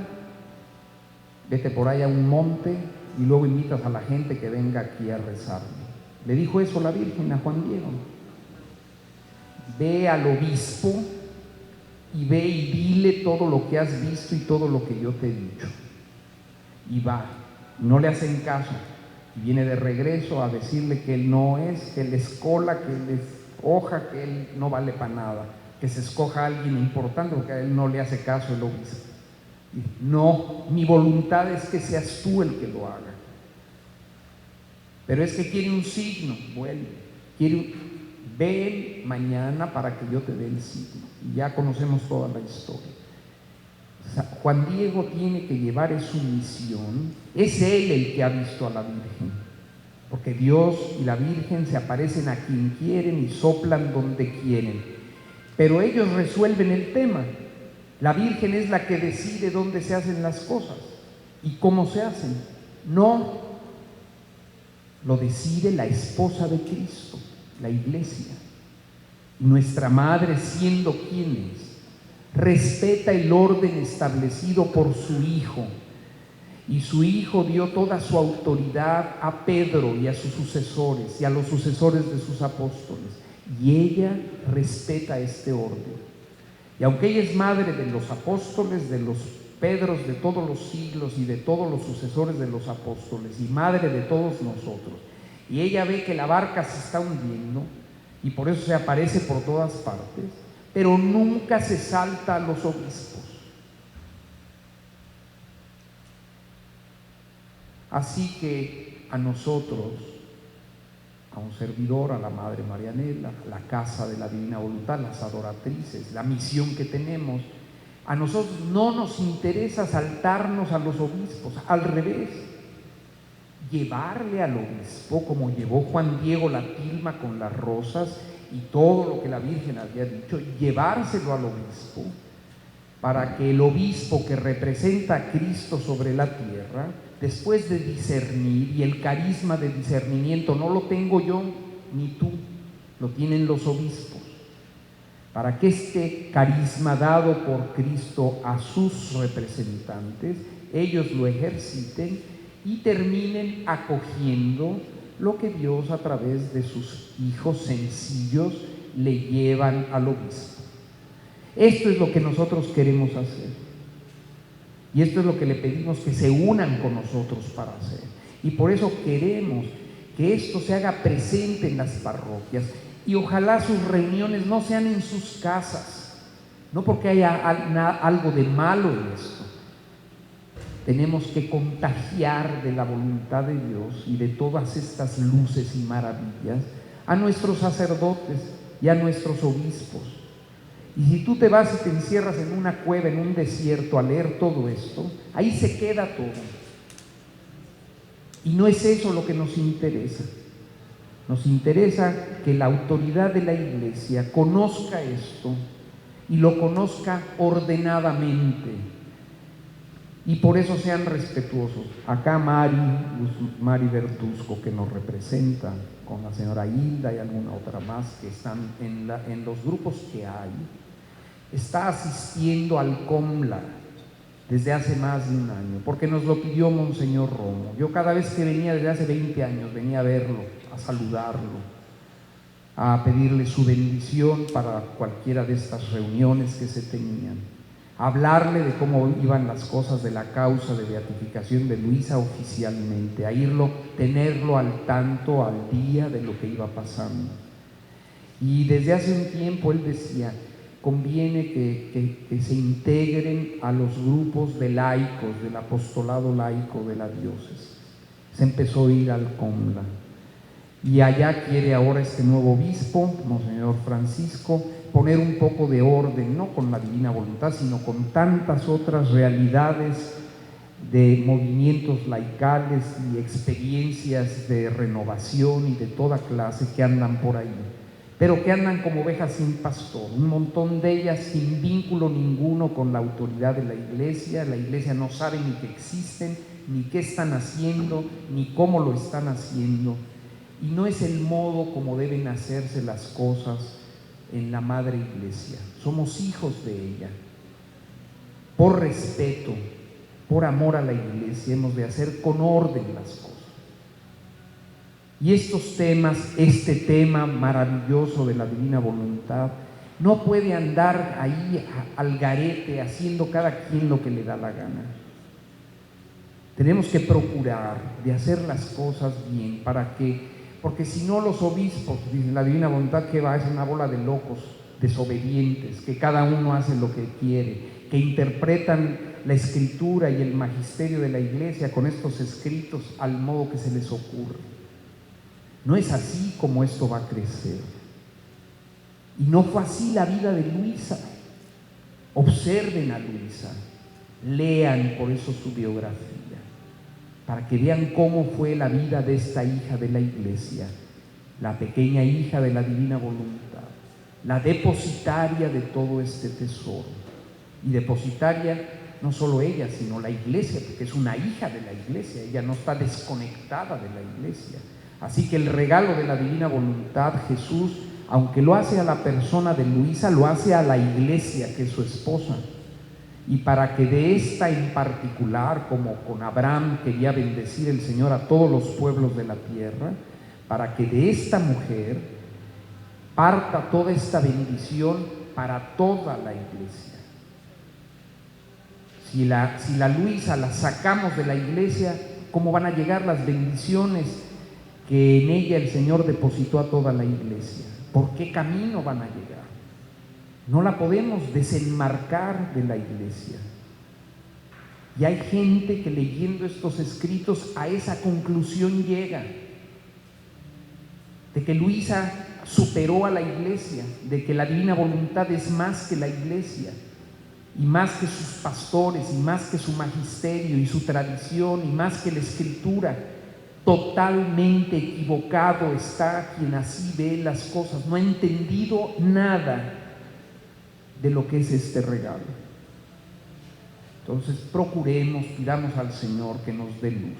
vete por ahí a un monte y luego invitas a la gente que venga aquí a rezarme. Le dijo eso la Virgen a Juan Diego. Ve al obispo y ve y dile todo lo que has visto y todo lo que yo te he dicho. Y va, no le hacen caso. Y viene de regreso a decirle que él no es, que él es cola, que él es hoja, que él no vale para nada, que se escoja a alguien importante porque a él no le hace caso el obispo. Y no, mi voluntad es que seas tú el que lo haga. Pero es que quiere un signo, vuelve, ven mañana para que yo te dé el signo. Y ya conocemos toda la historia. O sea, Juan Diego tiene que llevar su misión. Es él el que ha visto a la Virgen, porque Dios y la Virgen se aparecen a quien quieren y soplan donde quieren, pero ellos resuelven el tema. La Virgen es la que decide dónde se hacen las cosas y cómo se hacen. No lo decide la esposa de Cristo, la iglesia. Nuestra madre, siendo quien es, respeta el orden establecido por su hijo, y su hijo dio toda su autoridad a Pedro y a sus sucesores y a los sucesores de sus apóstoles, y ella respeta este orden. Y aunque ella es madre de los apóstoles, de los Pedros de todos los siglos y de todos los sucesores de los apóstoles, y madre de todos nosotros, y ella ve que la barca se está hundiendo y por eso se aparece por todas partes, pero nunca se salta a los obispos. Así que a nosotros, a un servidor, a la Madre Marianela, a la Casa de la Divina Voluntad, las adoratrices, la misión que tenemos, a nosotros no nos interesa saltarnos a los obispos, al revés, llevarle al obispo, como llevó Juan Diego la tilma con las rosas y todo lo que la Virgen había dicho, llevárselo al obispo, para que el obispo que representa a Cristo sobre la tierra, después de discernir, y el carisma de discernimiento no lo tengo yo ni tú, lo tienen los obispos, para que este carisma dado por Cristo a sus representantes, ellos lo ejerciten y terminen acogiendo lo que Dios a través de sus hijos sencillos le llevan al obispo. Esto es lo que nosotros queremos hacer. Y esto es lo que le pedimos que se unan con nosotros para hacer. Y por eso queremos que esto se haga presente en las parroquias. Y ojalá sus reuniones no sean en sus casas, no porque haya algo de malo en esto. Tenemos que contagiar de la voluntad de Dios y de todas estas luces y maravillas a nuestros sacerdotes y a nuestros obispos. Y si tú te vas y te encierras en una cueva, en un desierto, a leer todo esto, ahí se queda todo. Y no es eso lo que nos interesa. Nos interesa que la autoridad de la Iglesia conozca esto y lo conozca ordenadamente. Y por eso sean respetuosos. Acá Mari Bertusco, que nos representa, con la señora Hilda y alguna otra más que están en los grupos que hay, está asistiendo al COMLA desde hace más de un año, porque nos lo pidió Monseñor Romo. Yo cada vez que venía, desde hace 20 años, venía a verlo, a saludarlo, a pedirle su bendición para cualquiera de estas reuniones que se tenían, a hablarle de cómo iban las cosas de la causa de beatificación de Luisa oficialmente, a tenerlo al tanto, al día de lo que iba pasando. Y desde hace un tiempo él decía: conviene que se integren a los grupos de laicos, del apostolado laico de la diócesis. Se empezó a ir al COMLA. Y allá quiere ahora este nuevo obispo, Monseñor Francisco, poner un poco de orden, no con la divina voluntad, sino con tantas otras realidades de movimientos laicales y experiencias de renovación y de toda clase que andan por ahí, pero que andan como ovejas sin pastor, un montón de ellas sin vínculo ninguno con la autoridad de la Iglesia no sabe ni que existen, ni qué están haciendo, ni cómo lo están haciendo, y no es el modo como deben hacerse las cosas en la Madre Iglesia. Somos hijos de ella. Por respeto, por amor a la Iglesia, hemos de hacer con orden las cosas. Y estos temas, este tema maravilloso de la divina voluntad, no puede andar ahí al garete haciendo cada quien lo que le da la gana. Tenemos que procurar de hacer las cosas bien porque si no los obispos, dicen la divina voluntad, que va, es una bola de locos, desobedientes, que cada uno hace lo que quiere, que interpretan la escritura y el magisterio de la Iglesia con estos escritos al modo que se les ocurre. No es así como esto va a crecer. Y no fue así la vida de Luisa. Observen a Luisa, lean por eso su biografía, para que vean cómo fue la vida de esta hija de la Iglesia, la pequeña hija de la divina voluntad, la depositaria de todo este tesoro. Y depositaria no solo ella, sino la Iglesia, porque es una hija de la Iglesia, ella no está desconectada de la Iglesia. Así que el regalo de la divina voluntad, Jesús, aunque lo hace a la persona de Luisa, lo hace a la Iglesia, que es su esposa. Y para que de esta en particular, como con Abraham quería bendecir el Señor a todos los pueblos de la tierra, para que de esta mujer parta toda esta bendición para toda la Iglesia. Si la Luisa la sacamos de la Iglesia, ¿cómo van a llegar las bendiciones que en ella el Señor depositó a toda la Iglesia? ¿Por qué camino van a llegar? No la podemos desenmarcar de la Iglesia. Y hay gente que leyendo estos escritos a esa conclusión llega, de que Luisa superó a la Iglesia, de que la divina voluntad es más que la Iglesia, y más que sus pastores, y más que su magisterio y su tradición, y más que la Escritura. Totalmente equivocado está quien así ve las cosas, no ha entendido nada de lo que es este regalo. Entonces procuremos, pidamos al Señor que nos dé luz.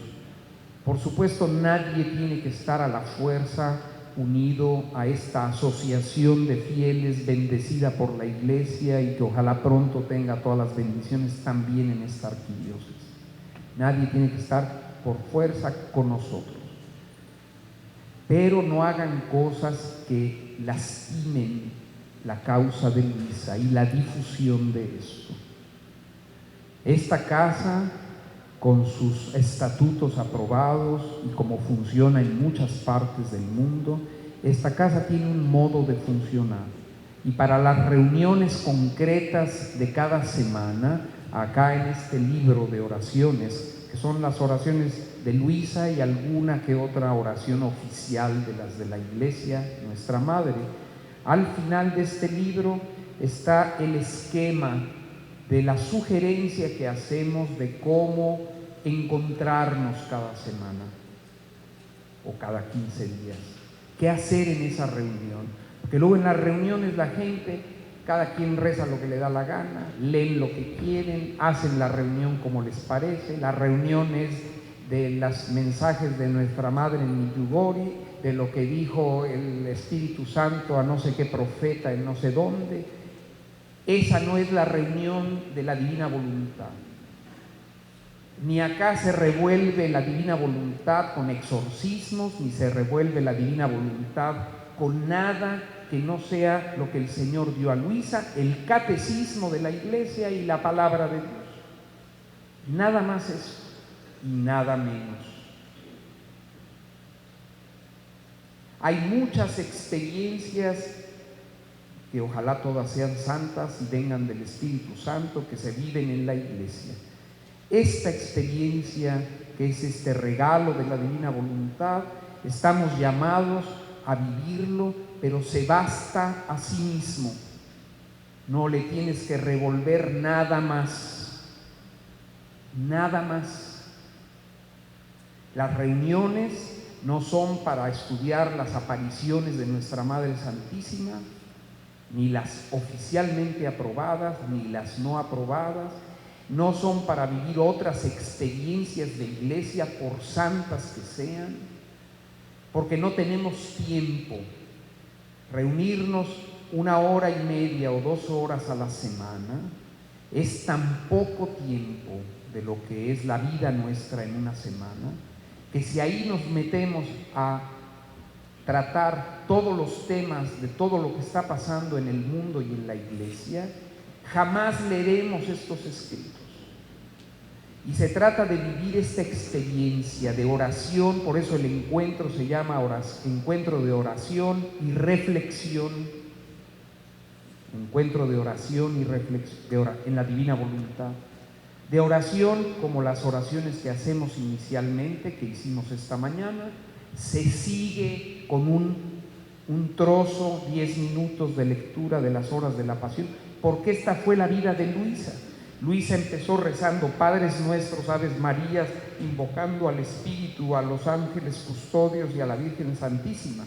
Por supuesto, nadie tiene que estar a la fuerza unido a esta asociación de fieles bendecida por la Iglesia y que ojalá pronto tenga todas las bendiciones también en esta arquidiócesis. Nadie tiene que estar por fuerza con nosotros. Pero no hagan cosas que lastimen la causa de Luisa y la difusión de esto. Esta casa, con sus estatutos aprobados y como funciona en muchas partes del mundo, esta casa tiene un modo de funcionar. Y para las reuniones concretas de cada semana, acá en este libro de oraciones, que son las oraciones de Luisa y alguna que otra oración oficial de las de la Iglesia, nuestra Madre, al final de este libro está el esquema de la sugerencia que hacemos de cómo encontrarnos cada semana o cada 15 días. ¿Qué hacer en esa reunión? Porque luego en las reuniones la gente, cada quien reza lo que le da la gana, leen lo que quieren, hacen la reunión como les parece. La reunión es de los mensajes de nuestra Madre en Medjugorje, de lo que dijo el Espíritu Santo a no sé qué profeta en no sé dónde. Esa no es la reunión de la divina voluntad. Ni acá se revuelve la divina voluntad con exorcismos, ni se revuelve la divina voluntad con nada que no sea lo que el Señor dio a Luisa, el catecismo de la Iglesia y la palabra de Dios. Nada más eso y nada menos. Hay muchas experiencias que ojalá todas sean santas y vengan del Espíritu Santo, que se viven en la Iglesia. Esta experiencia, que es este regalo de la divina voluntad, estamos llamados a vivirlo, pero se basta a sí mismo. No le tienes que revolver nada más. Nada más. Las reuniones no son para estudiar las apariciones de nuestra Madre Santísima, ni las oficialmente aprobadas, ni las no aprobadas. No son para vivir otras experiencias de iglesia, por santas que sean, porque no tenemos tiempo. Reunirnos 1 hora y media o 2 horas a la semana es tan poco tiempo de lo que es la vida nuestra en una semana, que si ahí nos metemos a tratar todos los temas de todo lo que está pasando en el mundo y en la iglesia, jamás leeremos estos escritos. Y se trata de vivir esta experiencia de oración, por eso el encuentro se llama encuentro de oración y reflexión. Encuentro de oración y reflexión en la divina voluntad. De oración, como las oraciones que hacemos inicialmente, que hicimos esta mañana, se sigue con un trozo, 10 minutos de lectura de las horas de la pasión, porque esta fue la vida de Luisa. Luisa empezó rezando Padres Nuestros, Aves Marías, invocando al Espíritu, a los ángeles custodios y a la Virgen Santísima.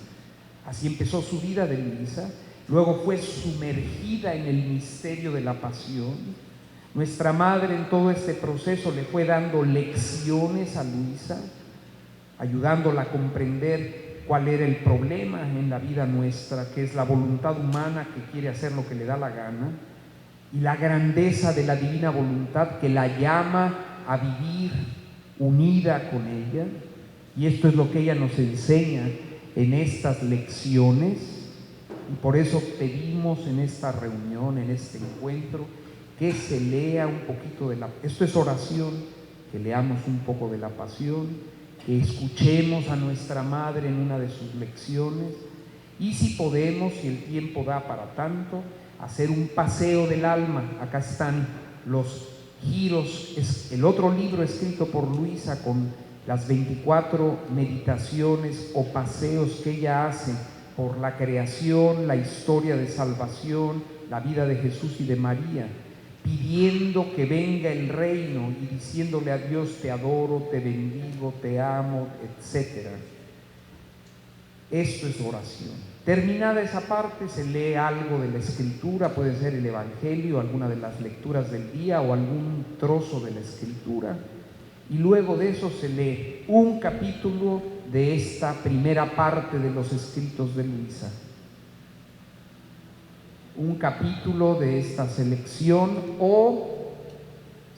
Así empezó su vida de Luisa. Luego fue sumergida en el misterio de la pasión. Nuestra Madre en todo este proceso le fue dando lecciones a Luisa, ayudándola a comprender cuál era el problema en la vida nuestra, que es la voluntad humana que quiere hacer lo que le da la gana, y la grandeza de la divina voluntad que la llama a vivir unida con ella. Y esto es lo que ella nos enseña en estas lecciones, y por eso pedimos en esta reunión, en este encuentro, que se lea un poquito esto es oración, que leamos un poco de la pasión, que escuchemos a nuestra Madre en una de sus lecciones, y si podemos, si el tiempo da para tanto, hacer un paseo del alma. Acá están los giros, es el otro libro escrito por Luisa con las 24 meditaciones o paseos que ella hace por la creación, la historia de salvación, la vida de Jesús y de María, pidiendo que venga el reino y diciéndole a Dios: te adoro, te bendigo, te amo, etc. Esto es oración. Terminada esa parte, se lee algo de la Escritura, puede ser el Evangelio, alguna de las lecturas del día o algún trozo de la Escritura, y luego de eso se lee un capítulo de esta primera parte de los escritos de Luisa. Un capítulo de esta selección, o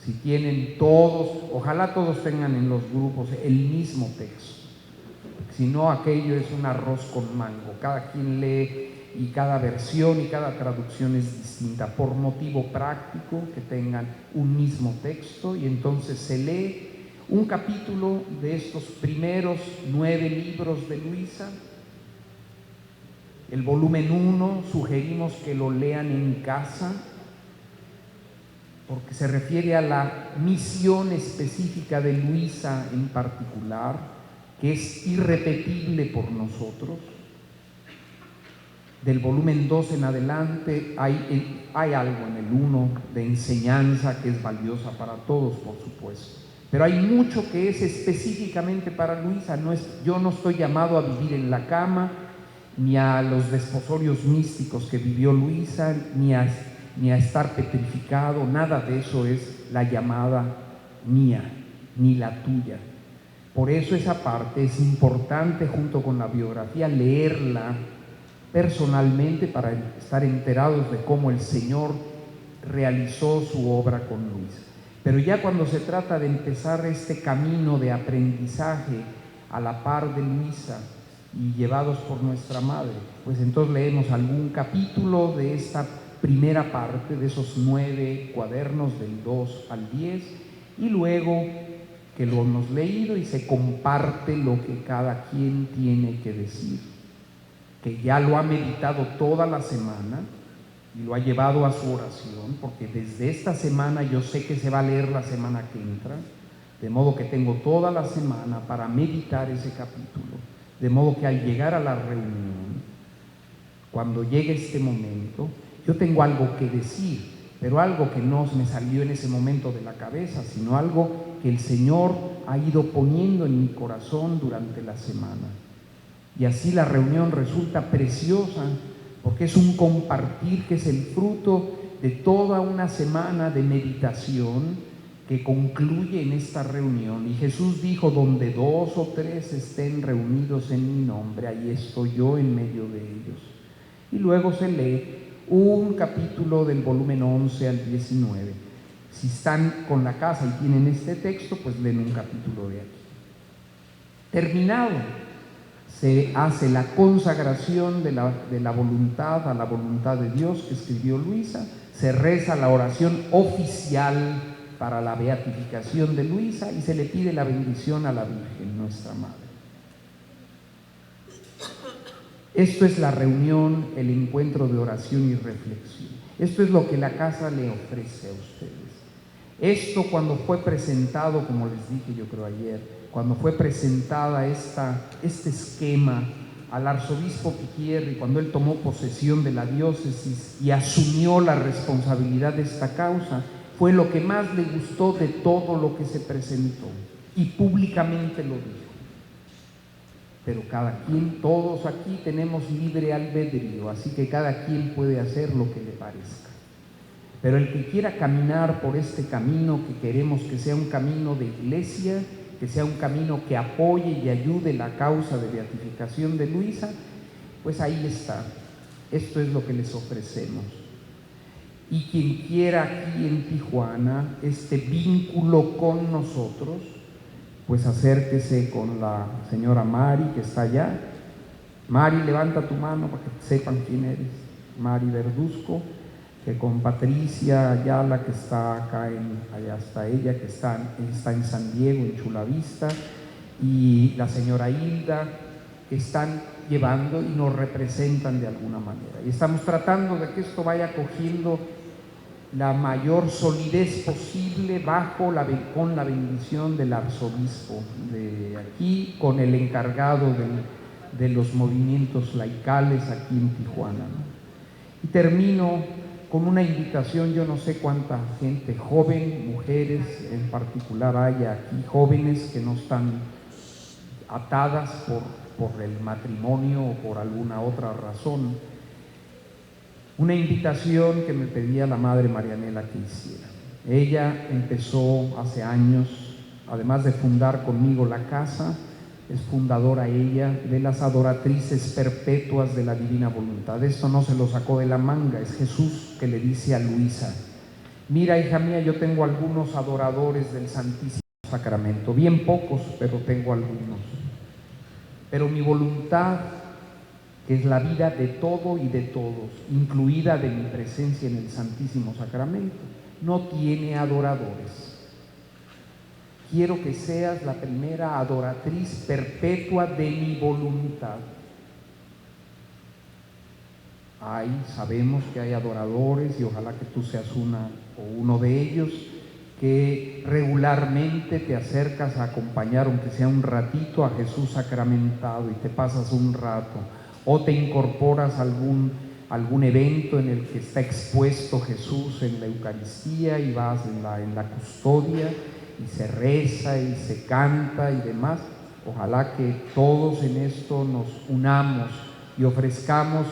si tienen todos, ojalá todos tengan en los grupos el mismo texto. Si no, aquello es un arroz con mango. Cada quien lee y cada versión y cada traducción es distinta, por motivo práctico, que tengan un mismo texto, y entonces se lee un capítulo de estos primeros 9 libros de Luisa. El volumen 1 sugerimos que lo lean en casa, porque se refiere a la misión específica de Luisa en particular, que es irrepetible por nosotros. Del volumen 2 en adelante hay algo en el 1 de enseñanza que es valiosa para todos, por supuesto, pero hay mucho que es específicamente para Luisa. Yo no estoy llamado a vivir en la cama, ni a los desposorios místicos que vivió Luisa, ni a estar petrificado. Nada de eso es la llamada mía, ni la tuya. Por eso esa parte es importante, junto con la biografía, leerla personalmente para estar enterados de cómo el Señor realizó su obra con Luisa. Pero ya cuando se trata de empezar este camino de aprendizaje a la par de Luisa y llevados por nuestra Madre, pues entonces leemos algún capítulo de esta primera parte, de esos 9 cuadernos del 2 al 10, y luego que lo hemos leído y se comparte lo que cada quien tiene que decir, que ya lo ha meditado toda la semana, y lo ha llevado a su oración, porque desde esta semana yo sé que se va a leer la semana que entra, de modo que tengo toda la semana para meditar ese capítulo, de modo que al llegar a la reunión, cuando llegue este momento, yo tengo algo que decir, pero algo que no me salió en ese momento de la cabeza, sino algo que el Señor ha ido poniendo en mi corazón durante la semana. Y así la reunión resulta preciosa, porque es un compartir que es el fruto de toda una semana de meditación que concluye en esta reunión. Y Jesús dijo: donde 2 o 3 estén reunidos en mi nombre, ahí estoy yo en medio de ellos. Y luego se lee un capítulo del volumen 11 al 19. Si están con la casa y tienen este texto, pues leen un capítulo de aquí. Terminado, se hace la consagración de la voluntad a la voluntad de Dios que escribió Luisa, se reza la oración oficial para la beatificación de Luisa y se le pide la bendición a la Virgen, nuestra Madre. Esto es la reunión, el encuentro de oración y reflexión. Esto es lo que la casa le ofrece a ustedes. Esto, cuando fue presentado, como les dije yo creo ayer, cuando fue presentada este esquema al arzobispo Piquierri, cuando él tomó posesión de la diócesis y asumió la responsabilidad de esta causa, fue lo que más le gustó de todo lo que se presentó, y públicamente lo dijo. Pero cada quien, todos aquí tenemos libre albedrío, así que cada quien puede hacer lo que le parezca. Pero el que quiera caminar por este camino, que queremos que sea un camino de iglesia, que sea un camino que apoye y ayude la causa de beatificación de Luisa, pues ahí está. Esto es lo que les ofrecemos. Y quien quiera aquí en Tijuana este vínculo con nosotros, pues acérquese con la señora Mari, que está allá. Mari, levanta tu mano para que sepan quién eres. Mari Verduzco, que con Patricia Ayala, que está acá, allá está ella, que está en San Diego, en Chula Vista, y la señora Hilda, que están llevando y nos representan de alguna manera. Y estamos tratando de que esto vaya cogiendo la mayor solidez posible con la bendición del arzobispo de aquí, con el encargado de los movimientos laicales aquí en Tijuana, ¿no? Y termino con una invitación. Yo no sé cuánta gente joven, mujeres en particular haya aquí, jóvenes que no están atadas por el matrimonio o por alguna otra razón. Una invitación que me pedía la Madre Marianela que hiciera. Ella empezó hace años, además de fundar conmigo la casa, es fundadora ella de las adoratrices perpetuas de la Divina Voluntad. Esto no se lo sacó de la manga, es Jesús que le dice a Luisa: mira, hija mía, yo tengo algunos adoradores del Santísimo Sacramento, bien pocos, pero tengo algunos. Pero mi voluntad, que es la vida de todo y de todos, incluida de mi presencia en el Santísimo Sacramento, no tiene adoradores. Quiero que seas la primera adoratriz perpetua de mi voluntad. Sabemos que hay adoradores, y ojalá que tú seas uno de ellos, que regularmente te acercas a acompañar, aunque sea un ratito, a Jesús sacramentado, y te pasas un rato, o te incorporas a algún evento en el que está expuesto Jesús en la Eucaristía y vas en la custodia y se reza y se canta y demás. Ojalá que todos en esto nos unamos y ofrezcamos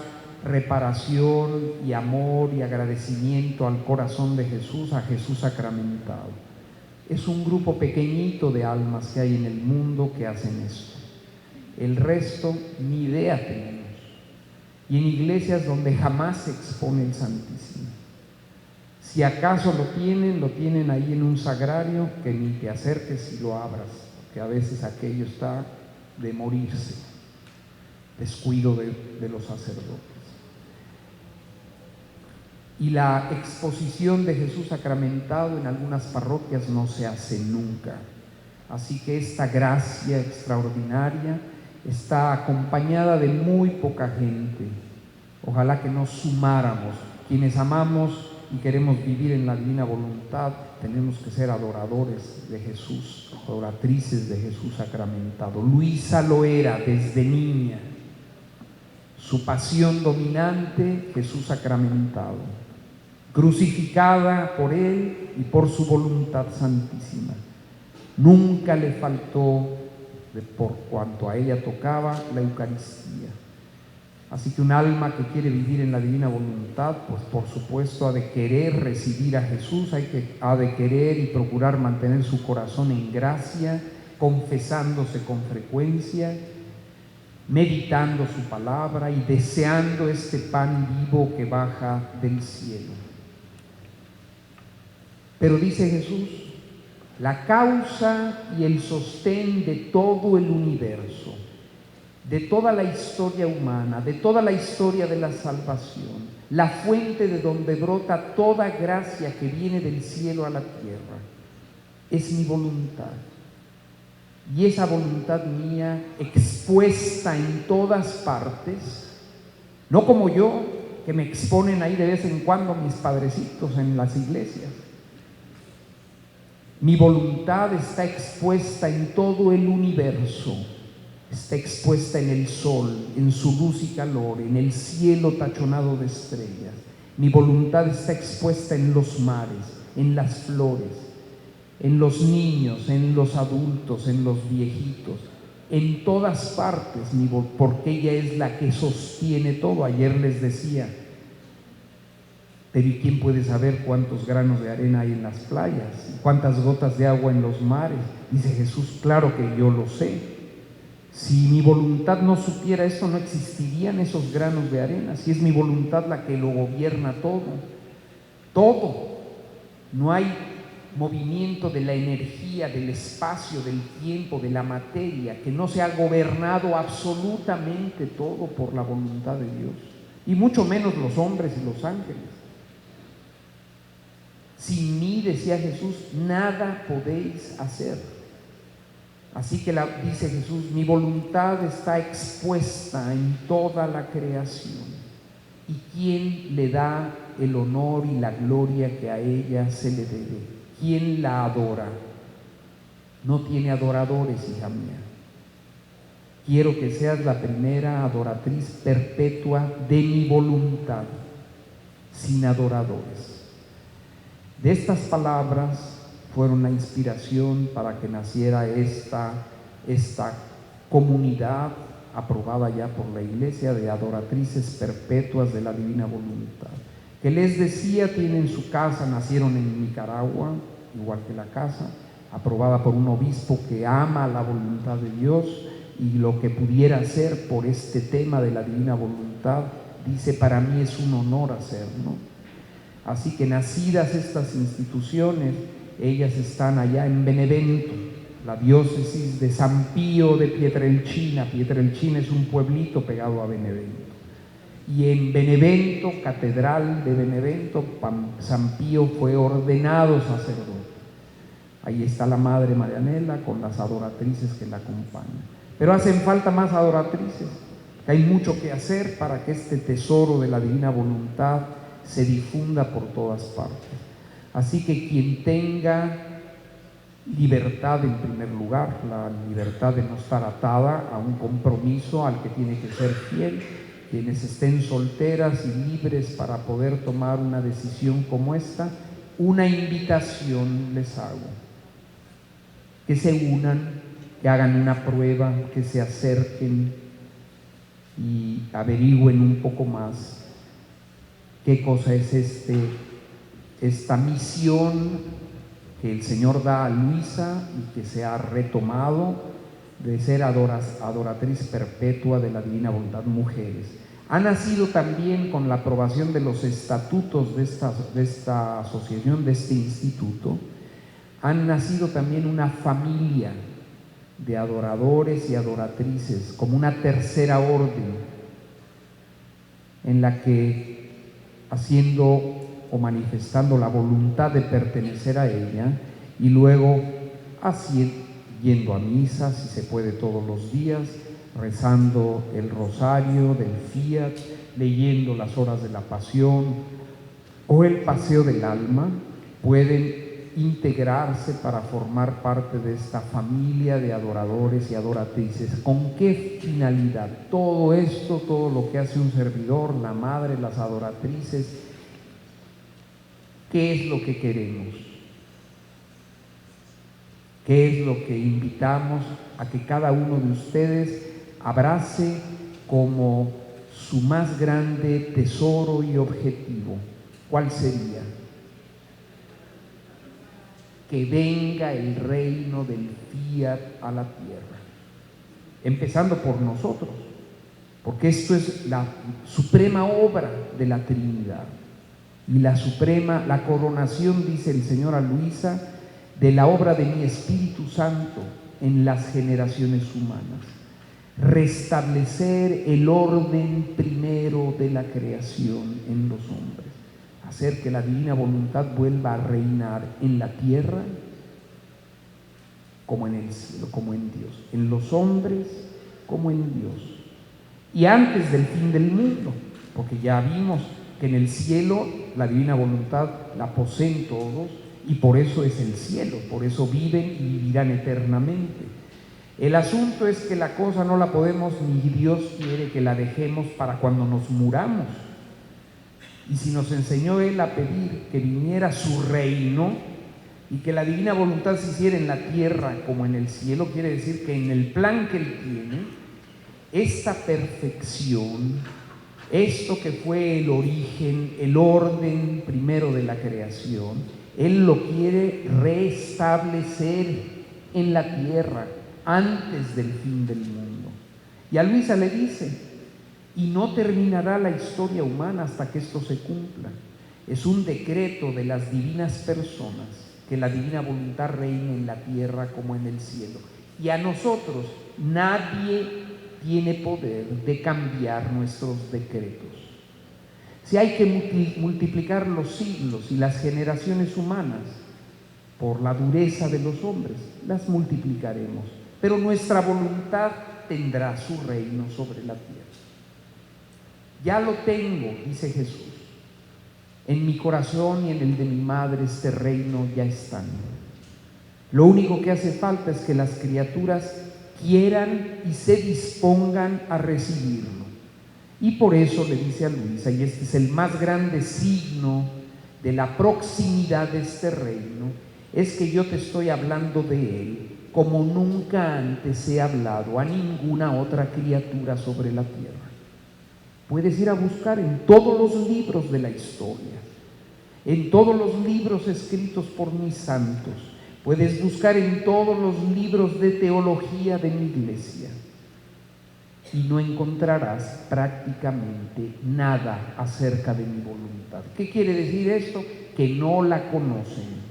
reparación y amor y agradecimiento al corazón de Jesús, a Jesús sacramentado. Es un grupo pequeñito de almas que hay en el mundo que hacen esto. El resto ni idea tenemos. Y en iglesias donde jamás se expone el Santísimo. Si acaso lo tienen ahí en un sagrario, que ni te acerques y lo abras, porque a veces aquello está de morirse. Descuido de los sacerdotes. Y la exposición de Jesús sacramentado en algunas parroquias no se hace nunca. Así que esta gracia extraordinaria está acompañada de muy poca gente. Ojalá que nos sumáramos quienes amamos y queremos vivir en la divina voluntad, tenemos que ser adoradores de Jesús, adoratrices de Jesús sacramentado. Luisa lo era desde niña. Su pasión dominante, Jesús sacramentado, crucificada por Él y por su voluntad santísima. Nunca le faltó, por cuanto a ella tocaba, la Eucaristía. Así que un alma que quiere vivir en la divina voluntad, pues por supuesto ha de querer recibir a Jesús, ha de querer y procurar mantener su corazón en gracia, confesándose con frecuencia, meditando su palabra y deseando este pan vivo que baja del cielo. Pero dice Jesús, la causa y el sostén de todo el universo, de toda la historia humana, de toda la historia de la salvación, la fuente de donde brota toda gracia que viene del cielo a la tierra, es mi voluntad. Y esa voluntad mía expuesta en todas partes, no como yo, que me exponen ahí de vez en cuando mis padrecitos en las iglesias. Mi voluntad está expuesta en todo el universo, está expuesta en el sol, en su luz y calor, en el cielo tachonado de estrellas. Mi voluntad está expuesta en los mares, en las flores, en los niños, en los adultos, en los viejitos, en todas partes, porque ella es la que sostiene todo. Ayer les decía, pero ¿y quién puede saber cuántos granos de arena hay en las playas? ¿Cuántas gotas de agua en los mares? Dice Jesús, claro que yo lo sé. Si mi voluntad no supiera esto, no existirían esos granos de arena. Si es mi voluntad la que lo gobierna todo, todo. No hay movimiento de la energía, del espacio, del tiempo, de la materia, que no sea gobernado absolutamente todo por la voluntad de Dios, y mucho menos los hombres y los ángeles. Sin mí, decía Jesús, nada podéis hacer. Así que dice Jesús, mi voluntad está expuesta en toda la creación. ¿Y quién le da el honor y la gloria que a ella se le debe? ¿Quién la adora? No tiene adoradores, hija mía. Quiero que seas la primera adoratriz perpetua de mi voluntad, sin adoradores. De estas palabras fueron la inspiración para que naciera esta comunidad aprobada ya por la Iglesia de adoratrices perpetuas de la divina voluntad. Que les decía, tienen su casa, nacieron en Nicaragua, igual que la casa, aprobada por un obispo que ama la voluntad de Dios y lo que pudiera hacer por este tema de la divina voluntad, dice, para mí es un honor hacerlo. Así que nacidas estas instituciones, ellas están allá en Benevento, la diócesis de San Pío de Pietrelcina. Pietrelcina es un pueblito pegado a Benevento. Y en Benevento, catedral de Benevento, San Pío fue ordenado sacerdote. Ahí está la Madre Marianela con las adoratrices que la acompañan. Pero hacen falta más adoratrices. Hay mucho que hacer para que este tesoro de la divina voluntad se difunda por todas partes. Así que quien tenga libertad en primer lugar, la libertad de no estar atada a un compromiso al que tiene que ser fiel, quienes estén solteras y libres para poder tomar una decisión como esta, una invitación les hago: que se unan, que hagan una prueba, que se acerquen y averigüen un poco más qué cosa es esta misión que el Señor da a Luisa y que se ha retomado de ser adoratriz perpetua de la divina voluntad. Mujeres, ha nacido también con la aprobación de los estatutos de esta asociación, de este instituto, han nacido también una familia de adoradores y adoratrices, como una tercera orden, en la que, haciendo o manifestando la voluntad de pertenecer a ella, y luego yendo a misa, si se puede todos los días, rezando el rosario del Fiat, leyendo las horas de la Pasión, o el Paseo del Alma pueden integrarse para formar parte de esta familia de adoradores y adoratrices. ¿Con qué finalidad? Todo esto, todo lo que hace un servidor, la madre, las adoratrices, ¿qué es lo que queremos? ¿Qué es lo que invitamos a que cada uno de ustedes abrace como su más grande tesoro y objetivo? ¿Cuál sería? Que venga el reino del Fiat a la tierra, empezando por nosotros, porque esto es la suprema obra de la Trinidad y la coronación, dice el Señor a Luisa, de la obra de mi Espíritu Santo en las generaciones humanas, restablecer el orden primero de la creación en los hombres, hacer que la divina voluntad vuelva a reinar en la tierra como en el cielo, como en Dios, en los hombres como en Dios. Y antes del fin del mundo, porque ya vimos que en el cielo la divina voluntad la poseen todos y por eso es el cielo, por eso viven y vivirán eternamente. El asunto es que la cosa no la podemos, ni Dios quiere que la dejemos para cuando nos muramos. Y si nos enseñó Él a pedir que viniera su reino y que la divina voluntad se hiciera en la tierra como en el cielo, quiere decir que en el plan que Él tiene, esta perfección, esto que fue el origen, el orden primero de la creación, Él lo quiere restablecer en la tierra antes del fin del mundo. Y a Luisa le dice: y no terminará la historia humana hasta que esto se cumpla. Es un decreto de las divinas personas que la divina voluntad reine en la tierra como en el cielo. Y a nosotros nadie tiene poder de cambiar nuestros decretos. Si hay que multiplicar los siglos y las generaciones humanas por la dureza de los hombres, las multiplicaremos. Pero nuestra voluntad tendrá su reino sobre la tierra. Ya lo tengo, dice Jesús. En mi corazón y en el de mi madre este reino ya están. Lo único que hace falta es que las criaturas quieran y se dispongan a recibirlo. Y por eso le dice a Luisa, y este es el más grande signo de la proximidad de este reino, es que yo te estoy hablando de él como nunca antes he hablado a ninguna otra criatura sobre la tierra. Puedes ir a buscar en todos los libros de la historia, en todos los libros escritos por mis santos, puedes buscar en todos los libros de teología de mi iglesia y no encontrarás prácticamente nada acerca de mi voluntad. ¿Qué quiere decir esto? Que no la conocen,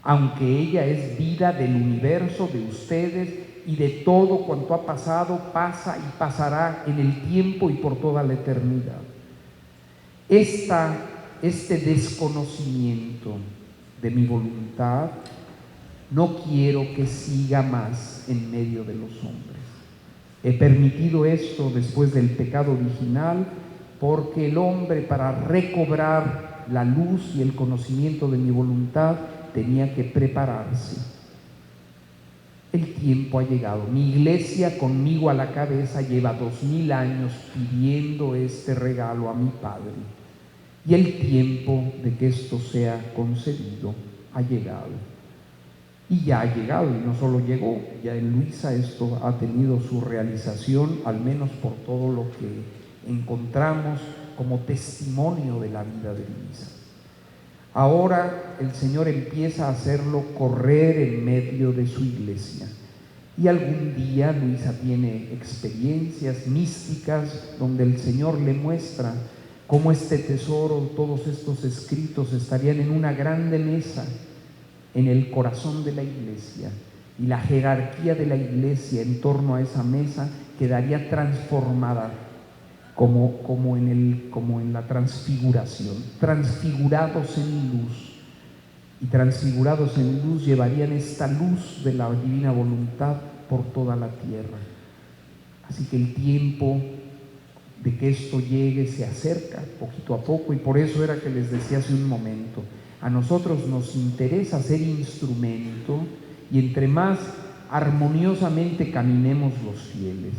aunque ella es vida del universo, de ustedes y de todo cuanto ha pasado, pasa y pasará en el tiempo y por toda la eternidad. Este desconocimiento de mi voluntad no quiero que siga más en medio de los hombres. He permitido esto después del pecado original porque el hombre, para recobrar la luz y el conocimiento de mi voluntad, tenía que prepararse. El tiempo ha llegado. Mi iglesia, conmigo a la cabeza, lleva 2000 años pidiendo este regalo a mi Padre. Y el tiempo de que esto sea concedido ha llegado. Y ya ha llegado, y no solo llegó, ya en Luisa esto ha tenido su realización, al menos por todo lo que encontramos como testimonio de la vida de Luisa. Ahora el Señor empieza a hacerlo correr en medio de su iglesia. Y algún día Luisa tiene experiencias místicas donde el Señor le muestra cómo este tesoro, todos estos escritos estarían en una grande mesa en el corazón de la iglesia, y la jerarquía de la iglesia en torno a esa mesa quedaría transformada como en la transfiguración, transfigurados en luz, y transfigurados en luz llevarían esta luz de la divina voluntad por toda la tierra. Así que el tiempo de que esto llegue se acerca poquito a poco, y por eso era que les decía hace un momento, a nosotros nos interesa ser instrumento, y entre más armoniosamente caminemos los fieles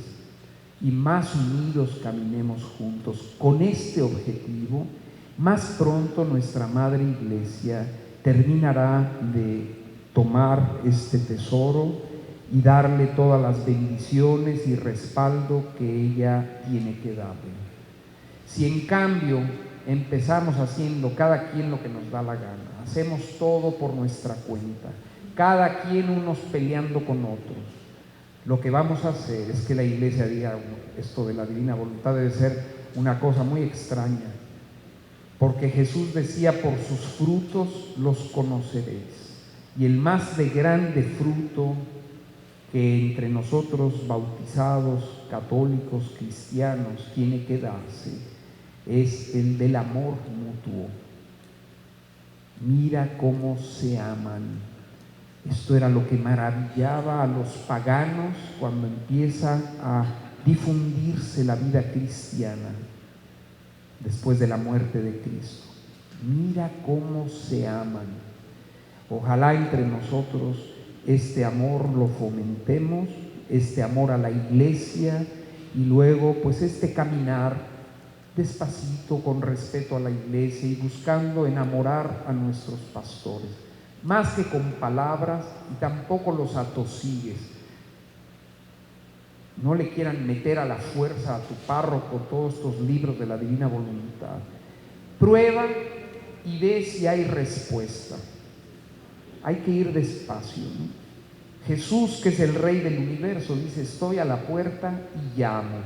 y más unidos caminemos juntos con este objetivo, más pronto nuestra Madre Iglesia terminará de tomar este tesoro y darle todas las bendiciones y respaldo que ella tiene que darle. Si en cambio empezamos haciendo cada quien lo que nos da la gana, hacemos todo por nuestra cuenta, cada quien unos peleando con otros, lo que vamos a hacer es que la Iglesia diga, esto de la divina voluntad debe ser una cosa muy extraña, porque Jesús decía, por sus frutos los conoceréis, y el más de grande fruto que entre nosotros bautizados, católicos, cristianos, tiene que darse, es el del amor mutuo. Mira cómo se aman. Esto era lo que maravillaba a los paganos cuando empieza a difundirse la vida cristiana después de la muerte de Cristo. Mira cómo se aman. Ojalá entre nosotros este amor lo fomentemos, este amor a la Iglesia, y luego pues este caminar despacito con respeto a la Iglesia y buscando enamorar a nuestros pastores, más que con palabras, y tampoco los atosigues. No le quieran meter a la fuerza a tu párroco todos estos libros de la divina voluntad. Prueba y ve si hay respuesta. Hay que ir despacio, ¿no? Jesús, que es el Rey del universo, dice, estoy a la puerta y llamo.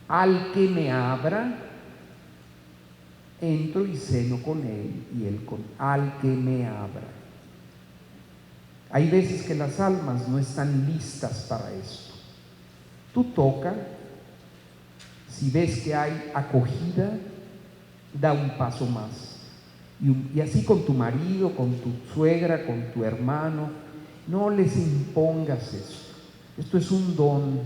Al que me abra, entro y ceno con él y él con al que me abra. Hay veces que las almas no están listas para esto. Tú toca, si ves que hay acogida, da un paso más. Y así con tu marido, con tu suegra, con tu hermano, no les impongas esto. Esto es un don,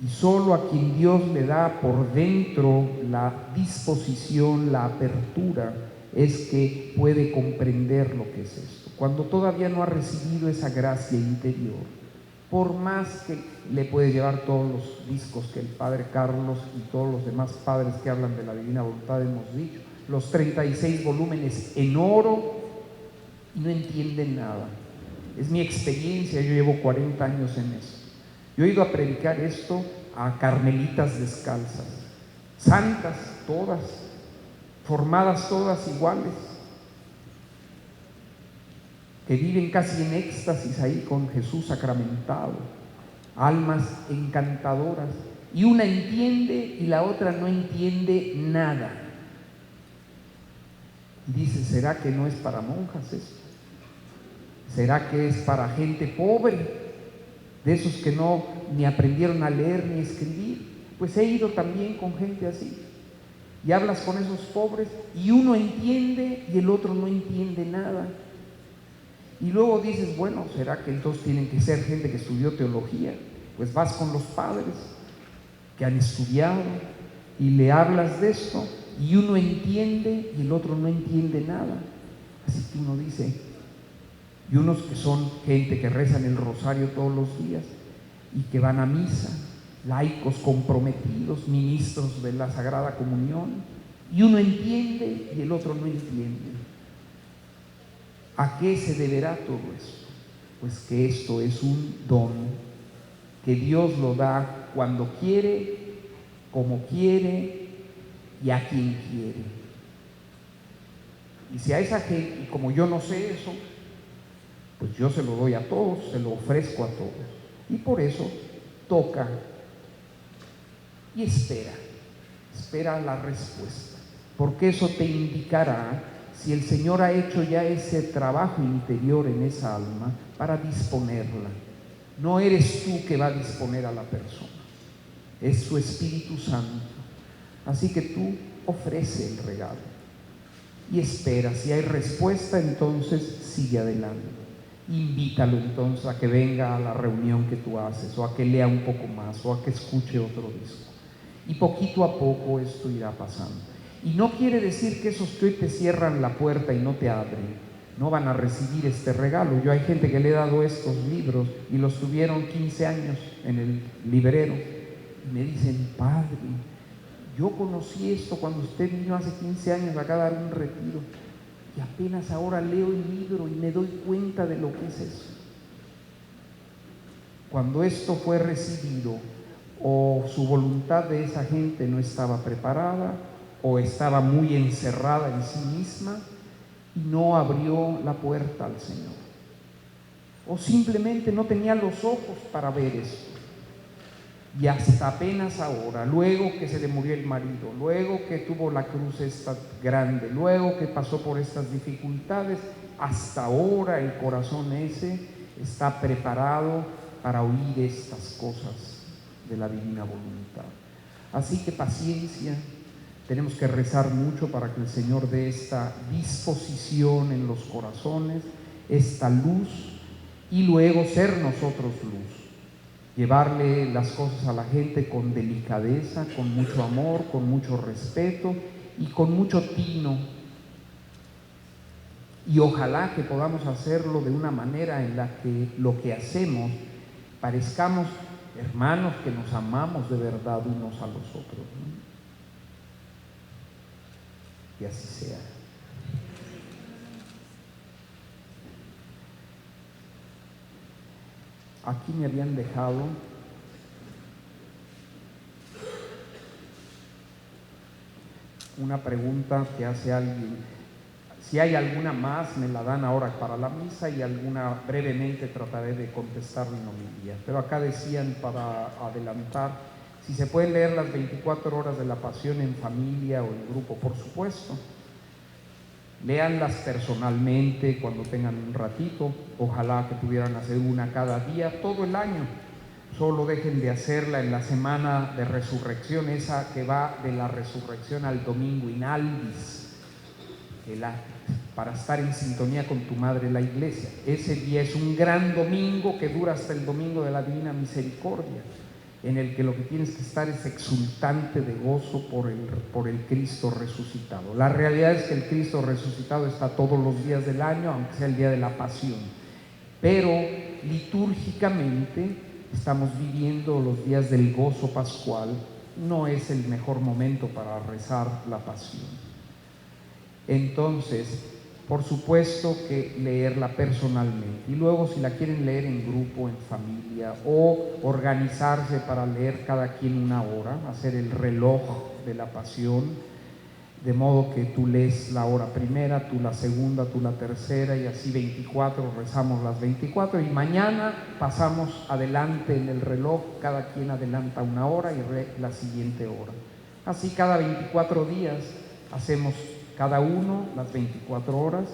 y solo a quien Dios le da por dentro la disposición, la apertura, es que puede comprender lo que es esto. Cuando todavía no ha recibido esa gracia interior, por más que le puede llevar todos los discos que el Padre Carlos y todos los demás padres que hablan de la divina voluntad hemos dicho, los 36 volúmenes en oro, y no entienden nada. Es mi experiencia, yo llevo 40 años en esto. Yo he ido a predicar esto a carmelitas descalzas, santas todas, formadas todas iguales, que viven casi en éxtasis ahí con Jesús sacramentado, almas encantadoras, y una entiende y la otra no entiende nada. Y dice, ¿será que no es para monjas esto? ¿Será que es para gente pobre? De esos que no ni aprendieron a leer ni escribir. Pues he ido también con gente así, y hablas con esos pobres y uno entiende y el otro no entiende nada. Y luego dices, bueno, ¿será que entonces tienen que ser gente que estudió teología? Pues vas con los padres que han estudiado y le hablas de esto, y uno entiende y el otro no entiende nada. Así que uno dice, y unos que son gente que rezan el rosario todos los días y que van a misa, laicos comprometidos, ministros de la Sagrada Comunión, y uno entiende y el otro no entiende. ¿A qué se deberá todo esto? Pues que esto es un don, que Dios lo da cuando quiere, como quiere y a quien quiere. Y si a esa gente, y como yo no sé eso, pues yo se lo doy a todos, se lo ofrezco a todos. Y por eso toca y espera la respuesta, porque eso te indicará si el Señor ha hecho ya ese trabajo interior en esa alma para disponerla. No eres tú que va a disponer a la persona, es su Espíritu Santo. Así que tú ofrece el regalo y espera. Si hay respuesta, entonces sigue adelante. Invítalo entonces a que venga a la reunión que tú haces, o a que lea un poco más, o a que escuche otro disco. y poquito a poco esto irá pasando. Y no quiere decir que esos que hoy te cierran la puerta y no te abren no van a recibir este regalo. Yo hay gente que le he dado estos libros y los tuvieron 15 años en el librero y me dicen: padre, yo conocí esto cuando usted vino hace 15 años acá a dar un retiro y apenas ahora leo el libro y me doy cuenta de lo que es eso. Cuando esto fue recibido, o su voluntad de esa gente no estaba preparada, o estaba muy encerrada en sí misma y no abrió la puerta al Señor, o simplemente no tenía los ojos para ver esto. Y hasta apenas ahora, luego que se le murió el marido, luego que tuvo la cruz esta grande, luego que pasó por estas dificultades, hasta ahora el corazón ese está preparado para oír estas cosas de la divina voluntad. Así que paciencia, tenemos que rezar mucho para que el Señor dé esta disposición en los corazones, esta luz, y luego ser nosotros luz. Llevarle las cosas a la gente con delicadeza, con mucho amor, con mucho respeto y con mucho tino. Y ojalá que podamos hacerlo de una manera en la que lo que hacemos parezcamos hermanos que nos amamos de verdad unos a los otros, ¿no? Y así sea. Aquí me habían dejado una pregunta que hace alguien. Si hay alguna más, me la dan ahora para la misa, y alguna brevemente trataré de contestar en homilía. Pero acá decían, para adelantar, si se pueden leer las 24 horas de la Pasión en familia o en grupo, por supuesto. Léanlas personalmente cuando tengan un ratito. Ojalá que pudieran hacer una cada día, todo el año. Solo dejen de hacerla en la semana de resurrección, esa que va de la resurrección al domingo in albis, para estar en sintonía con tu madre la iglesia. Ese día es un gran domingo que dura hasta el domingo de la Divina Misericordia, en el que lo que tienes que estar es exultante de gozo por el Cristo resucitado. La realidad es que el Cristo resucitado está todos los días del año, aunque sea el día de la Pasión, pero litúrgicamente estamos viviendo los días del gozo pascual. No es el mejor momento para rezar la Pasión. Entonces, por supuesto que leerla personalmente, y luego si la quieren leer en grupo, en familia, o organizarse para leer cada quien una hora, hacer el reloj de la Pasión, de modo que tú lees la hora primera, tú la segunda, tú la tercera, y así 24, rezamos las 24, y mañana pasamos adelante en el reloj, cada quien adelanta una hora y la siguiente hora. Así cada 24 días hacemos cada uno las 24 horas,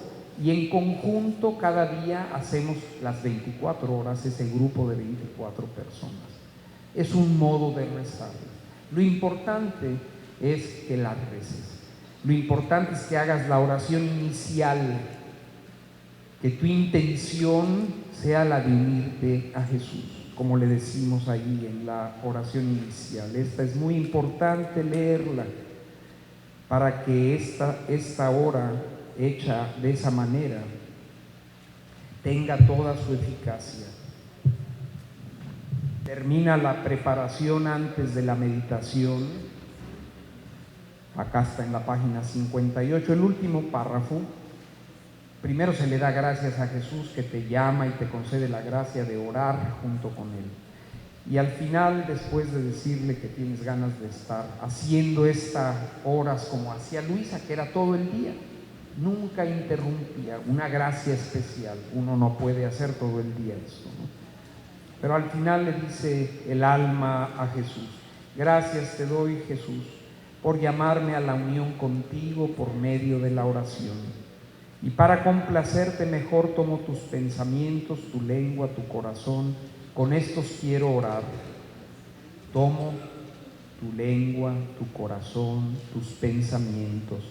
y en conjunto cada día hacemos las 24 horas, ese grupo de 24 personas. Es un modo de rezar. Lo importante es que la reces. Lo importante es que hagas la oración inicial, que tu intención sea la de unirte a Jesús, como le decimos allí en la oración inicial. Esta es muy importante leerla, para que esta hora hecha de esa manera tenga toda su eficacia. Termina la preparación antes de la meditación. Acá está en la página 58, el último párrafo. Primero se le da gracias a Jesús, que te llama y te concede la gracia de orar junto con Él. Y al final, después de decirle que tienes ganas de estar haciendo estas horas como hacía Luisa, que era todo el día, nunca interrumpía, una gracia especial. Uno no puede hacer todo el día esto, ¿no? Pero al final le dice el alma a Jesús: gracias te doy, Jesús, por llamarme a la unión contigo por medio de la oración. Y para complacerte mejor tomo tus pensamientos, tu lengua, tu corazón. Con estos quiero orar. Tomo tu lengua, tu corazón, tus pensamientos.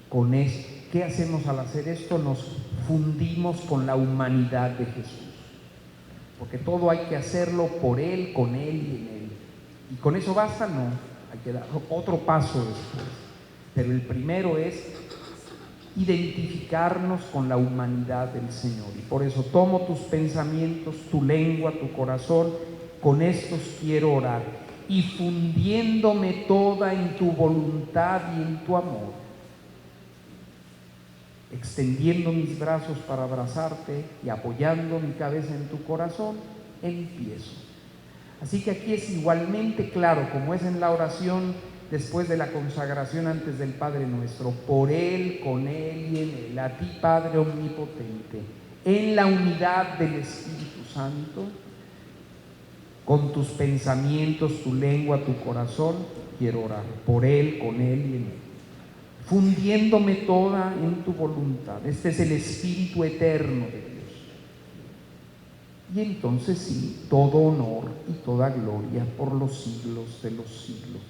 Con esto, ¿qué hacemos al hacer esto? Nos fundimos con la humanidad de Jesús. Porque todo hay que hacerlo por Él, con Él y en Él. ¿Y con eso basta? No. hay que dar otro paso después. Pero el primero es identificarnos con la humanidad del Señor. Y por eso tomo tus pensamientos, tu lengua, tu corazón, con estos quiero orar. Y fundiéndome toda en tu voluntad y en tu amor, extendiendo mis brazos para abrazarte y apoyando mi cabeza en tu corazón, empiezo. Así que aquí es igualmente claro, como es en la oración después de la consagración antes del Padre Nuestro: por Él, con Él y en Él, a ti Padre omnipotente, en la unidad del Espíritu Santo, con tus pensamientos, tu lengua, tu corazón, quiero orar. Por Él, con Él y en Él, fundiéndome toda en tu voluntad. Este es el Espíritu eterno de Dios. Y entonces sí, todo honor y toda gloria por los siglos de los siglos.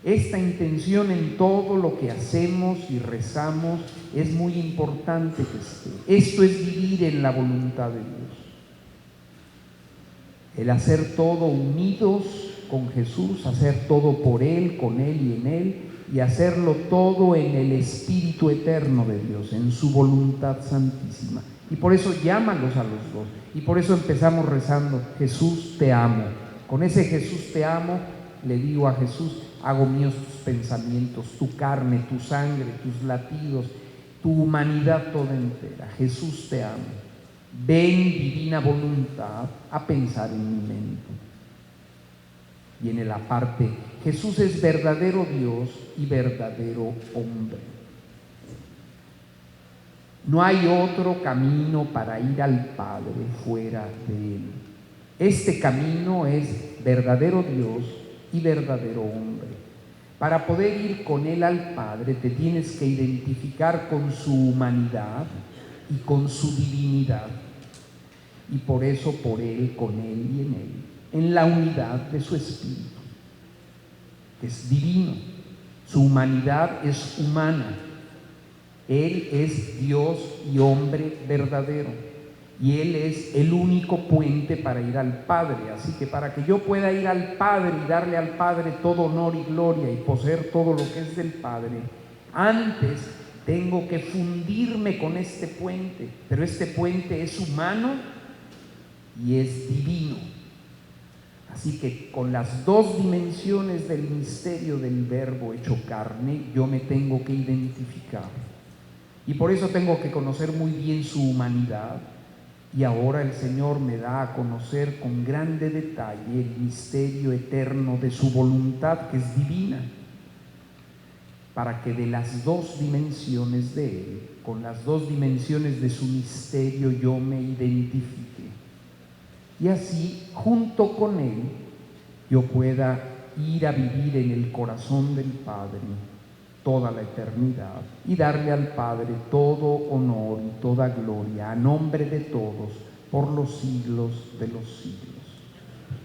Esta intención en todo lo que hacemos y rezamos es muy importante que esté. Esto es vivir en la voluntad de Dios. El hacer todo unidos con Jesús, hacer todo por Él, con Él y en Él, y hacerlo todo en el Espíritu eterno de Dios, en su voluntad santísima. Y por eso llámalos a los dos. Y por eso empezamos rezando: Jesús, te amo. Con ese Jesús, te amo, le digo a Jesús: hago míos tus pensamientos, tu carne, tu sangre, tus latidos, tu humanidad toda entera. Jesús, te amo. Ven, divina voluntad, a pensar en mi mente. Viene la parte: Jesús es verdadero Dios y verdadero hombre. No hay otro camino para ir al Padre fuera de Él. Este camino es verdadero Dios y verdadero hombre. Para poder ir con Él al Padre, te tienes que identificar con su humanidad y con su divinidad. Y por eso, por Él, con Él y en Él, en la unidad de su Espíritu, que es divino. Su humanidad es humana. Él es Dios y hombre verdadero. Y Él es el único puente para ir al Padre. Así que para que yo pueda ir al Padre y darle al Padre todo honor y gloria y poseer todo lo que es del Padre, antes tengo que fundirme con este puente. Pero este puente es humano y es divino. Así que con las dos dimensiones del misterio del Verbo hecho carne, yo me tengo que identificar. Y por eso tengo que conocer muy bien su humanidad. Y ahora el Señor me da a conocer con grande detalle el misterio eterno de su voluntad, que es divina, para que de las dos dimensiones de Él, con las dos dimensiones de su misterio, yo me identifique. Y así, junto con Él, yo pueda ir a vivir en el corazón del Padre toda la eternidad y darle al Padre todo honor y toda gloria a nombre de todos por los siglos de los siglos.